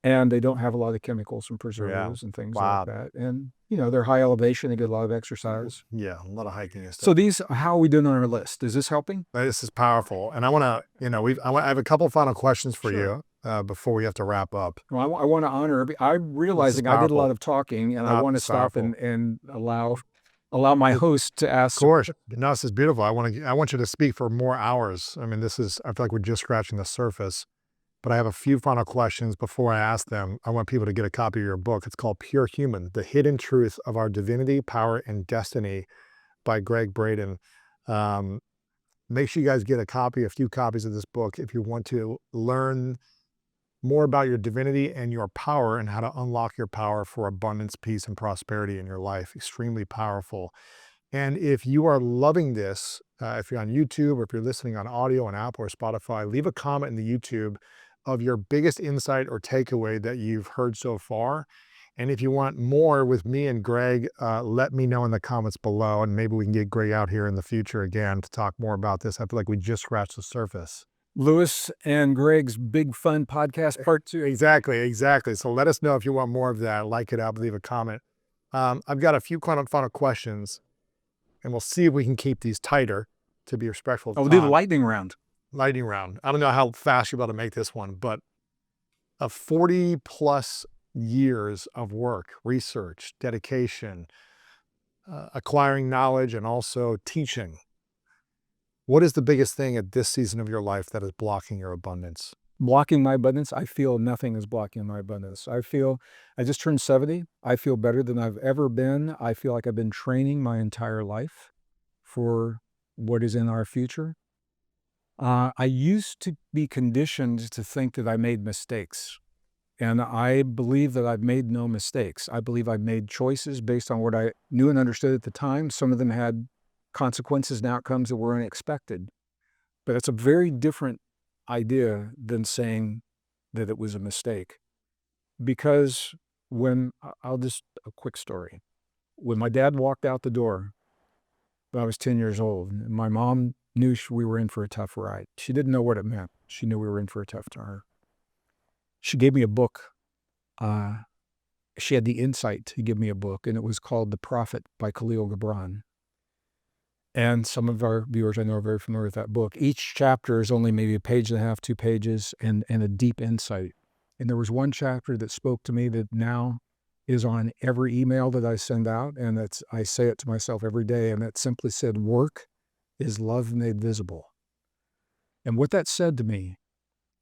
And they don't have a lot of chemicals and preservatives and things like that. And, they're high elevation. They get a lot of exercise. Yeah, a lot of hiking and stuff. So how are we doing on our list? Is this helping? This is powerful. And I want to, I have a couple of final questions for you before we have to wrap up. Well, I want to honor, I'm realizing I did a lot of talking, and I want to stop and allow my host to ask. Of course. No, this is beautiful. I want you to speak for more hours. I mean, I feel like we're just scratching the surface. But I have a few final questions before I ask them. I want people to get a copy of your book. It's called Pure Human: The Hidden Truth of Our Divinity, Power, and Destiny by Gregg Braden. Make sure you guys get a few copies of this book if you want to learn more about your divinity and your power and how to unlock your power for abundance, peace, and prosperity in your life. Extremely powerful. And if you are loving this, if you're on YouTube or if you're listening on audio on Apple or Spotify, leave a comment in the YouTube of your biggest insight or takeaway that you've heard so far. And if you want more with me and Gregg, let me know in the comments below, and maybe we can get Gregg out here in the future again to talk more about this. I feel like we just scratched the surface. Lewis and Gregg's Big Fun Podcast Part 2. Exactly. So let us know if you want more of that. Like it up, leave a comment. I've got a few final questions, and we'll see if we can keep these tighter to be respectful of We'll time. do the lightning round. Lightning round. I don't know how fast you're about to make this one, but of 40 plus years of work, research, dedication, acquiring knowledge, and also teaching, what is the biggest thing at this season of your life that is blocking your abundance? Blocking my abundance? I feel nothing is blocking my abundance. I just turned 70. I feel better than I've ever been. I feel like I've been training my entire life for what is in our future. I used to be conditioned to think that I made mistakes. And I believe that I've made no mistakes. I believe I've made choices based on what I knew and understood at the time. Some of them had consequences and outcomes that were unexpected. But it's a very different idea than saying that it was a mistake. Because a quick story. When my dad walked out the door, when I was 10 years old, and my mom knew we were in for a tough ride. She didn't know what it meant. She knew we were in for a tough time. She gave me a book. She had the insight to give me a book, and it was called The Prophet by Khalil Gibran. And some of our viewers I know are very familiar with that book. Each chapter is only maybe a page and a half, 2 pages, and a deep insight. And there was one chapter that spoke to me that now is on every email that I send out, and I say it to myself every day, and that simply said, work is love made visible. And what that said to me,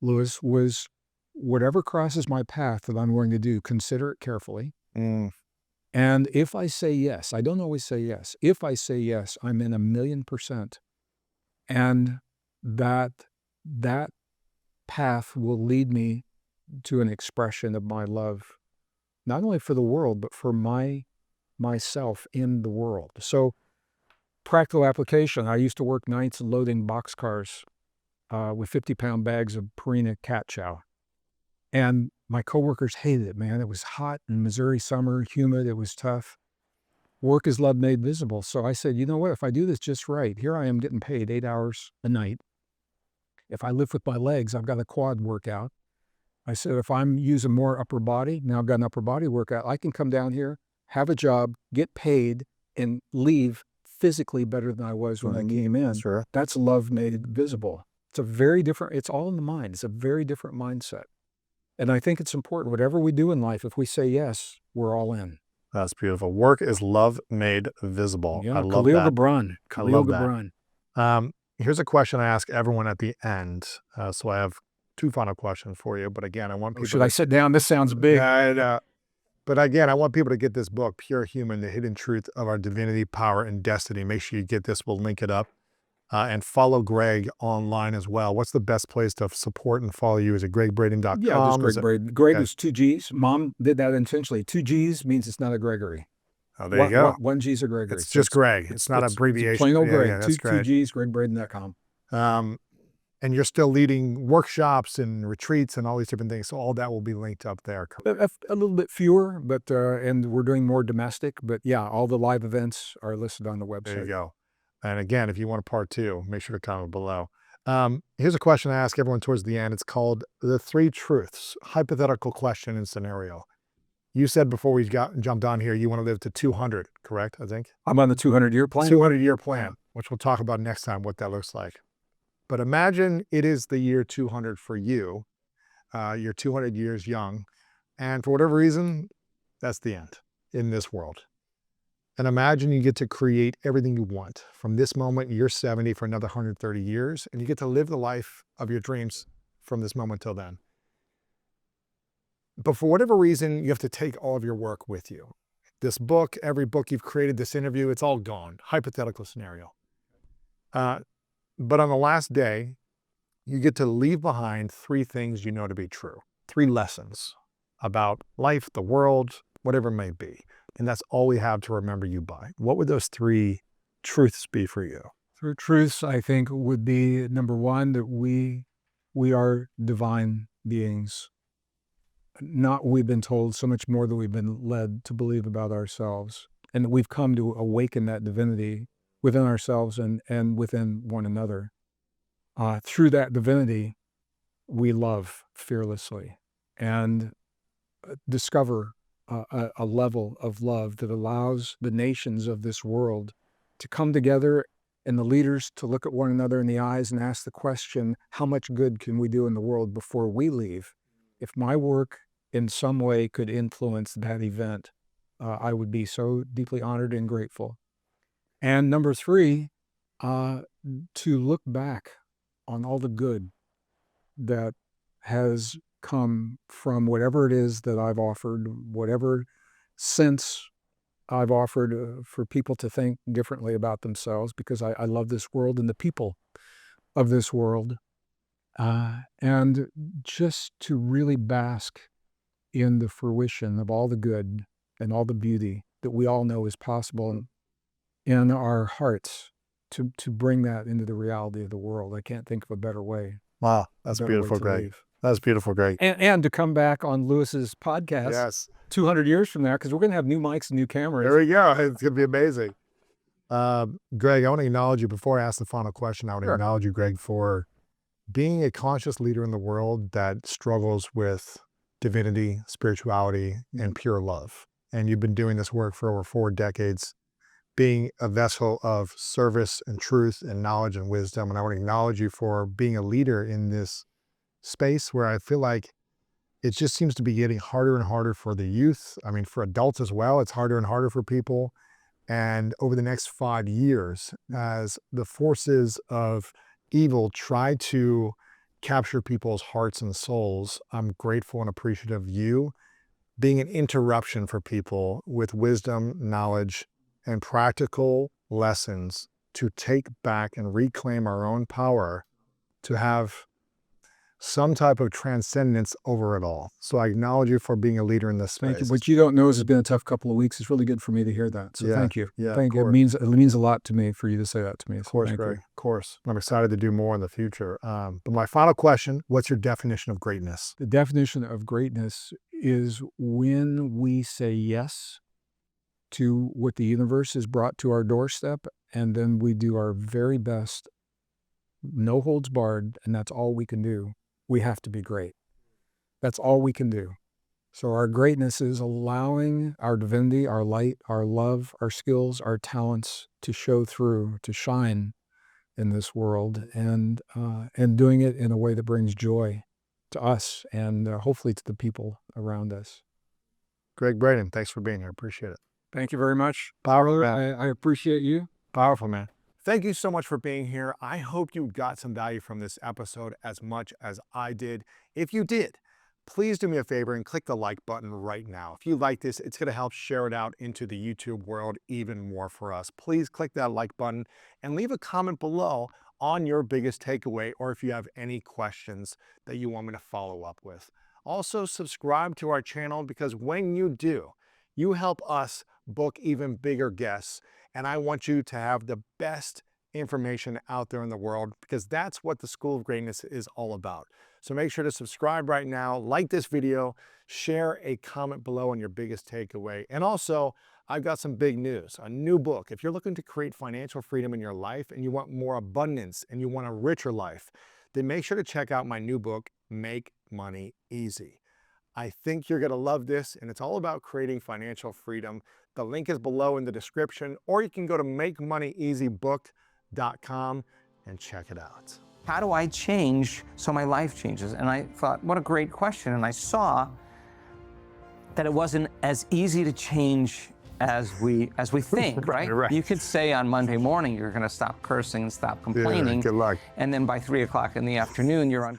Lewis, was whatever crosses my path that I'm going to do, consider it carefully. And if I say yes, I don't always say yes. If I say yes, I'm in 1,000,000%. And that path will lead me to an expression of my love, not only for the world, but for myself in the world. So practical application. I used to work nights loading boxcars with 50-pound bags of Purina cat chow. And my coworkers hated it, man. It was hot in Missouri summer, humid, it was tough. Work is love made visible. So I said, you know what, if I do this just right, here I am getting paid 8 hours a night. If I lift with my legs, I've got a quad workout. I said, if I'm using more upper body, now I've got an upper body workout, I can come down here, have a job, get paid, and leave physically better than I was when I came in. Sure. That's love made visible. It's all in the mind. It's a very different mindset. And I think it's important, whatever we do in life, if we say yes, we're all in. That's beautiful. Work is love made visible. Yeah, I love Khalil that. Gibran. Khalil Gibran. Here's a question I ask everyone at the end. So I have 2 final questions for you. But again, I want people Should I sit down? This sounds big. But again, I want people to get this book, Pure Human, The Hidden Truth of Our Divinity, Power, and Destiny. Make sure you get this. We'll link it up. And follow Gregg online as well. What's the best place to support and follow you? Is it greggbraden.com? Yeah, just Gregg Braden. Gregg is 2 G's. Mom did that intentionally. 2 G's means it's not a Gregory. Oh, there you go. 1 G's a Gregory. It's just Gregg. It's not an abbreviation. It's plain old Gregg. Yeah, that's 2 G's, greggbraden.com. And you're still leading workshops and retreats and all these different things. So all that will be linked up there. A little bit fewer, but and we're doing more domestic. But yeah, all the live events are listed on the website. There you go. And again, if you want a part 2, make sure to comment below. Here's a question I ask everyone towards the end. It's called the 3 truths, hypothetical question and scenario. You said before we jumped on here, you want to live to 200, correct? I think I'm on the 200-year plan. 200-year plan, which we'll talk about next time, what that looks like. But imagine it is the year 200 for you. You're 200 years young. And for whatever reason, that's the end in this world. And imagine you get to create everything you want. From this moment, you're 70 for another 130 years, and you get to live the life of your dreams from this moment till then. But for whatever reason, you have to take all of your work with you. This book, every book you've created, this interview, it's all gone. Hypothetical scenario. But on the last day, you get to leave behind 3 things you know to be true. 3 lessons about life, the world, whatever it may be. And that's all we have to remember you by. What would those 3 truths be for you? True truths, I think, would be number one, that we are divine beings. Not we've been told so much more than we've been led to believe about ourselves, and that we've come to awaken that divinity within ourselves and within one another. Through that divinity, we love fearlessly and discover a level of love that allows the nations of this world to come together and the leaders to look at one another in the eyes and ask the question, how much good can we do in the world before we leave? If my work in some way could influence that event, I would be so deeply honored and grateful. And number three, to look back on all the good that has come from whatever it is that I've offered, whatever sense I've offered for people to think differently about themselves, because I love this world and the people of this world. And just to really bask in the fruition of all the good and all the beauty that we all know is possible in our hearts, to bring that into the reality of the world. I can't think of a better way. Wow, that's better way beautiful, to Greg. live. That's beautiful, Greg. And to come back on Lewis's podcast Yes. 200 years from now, because we're going to have new mics and new cameras. There we go. It's going to be amazing. Greg, I want to acknowledge you before I ask the final question. I want to Sure. acknowledge you, Greg, for being a conscious leader in the world that struggles with divinity, spirituality, and pure love. And you've been doing this work for over 4 decades, being a vessel of service and truth and knowledge and wisdom. And I want to acknowledge you for being a leader in this space where I feel like it just seems to be getting harder and harder for the youth. I mean, for adults as well, it's harder and harder for people. And over the next 5 years, as the forces of evil try to capture people's hearts and souls, I'm grateful and appreciative of you being an interruption for people with wisdom, knowledge, and practical lessons to take back and reclaim our own power to have some type of transcendence over it all. So I acknowledge you for being a leader in this space. Thank you. What you don't know is it's been a tough couple of weeks. It's really good for me to hear that. So Yeah, thank you. yeah, Thank of you. course. It means a lot to me for you to say that to me. Of course, thank Greg, you. of course. I'm excited to do more in the future. But my final question, what's your definition of greatness? The definition of greatness is when we say yes to what the universe has brought to our doorstep, and then we do our very best, no holds barred, and that's all we can do. We have to be great. That's all we can do. So our greatness is allowing our divinity, our light, our love, our skills, our talents to show through, to shine in this world, and doing it in a way that brings joy to us and hopefully to the people around us. Gregg Braden, thanks for being here. Appreciate it. Thank you very much. Powerful, I appreciate you. Powerful, man. Thank you so much for being here. I hope you got some value from this episode as much as I did. If you did, please do me a favor and click the like button right now. If you like this, it's going to help share it out into the YouTube world even more for us. Please click that like button and leave a comment below on your biggest takeaway, or if you have any questions that you want me to follow up with. Also, subscribe to our channel, because when you do, you help us book even bigger guests. And I want you to have the best information out there in the world, because that's what the School of Greatness is all about. So make sure to subscribe right now, like this video, share a comment below on your biggest takeaway. And also, I've got some big news, a new book. If you're looking to create financial freedom in your life and you want more abundance and you want a richer life, then make sure to check out my new book, Make Money Easy. I think you're going to love this, and it's all about creating financial freedom. The link is below in the description, or you can go to makemoneyeasybook.com and check it out. How do I change so my life changes? And I thought, what a great question. And I saw that it wasn't as easy to change as we think, right? Right. You could say on Monday morning, you're going to stop cursing and stop complaining. Good luck. And then by 3 o'clock in the afternoon, you're on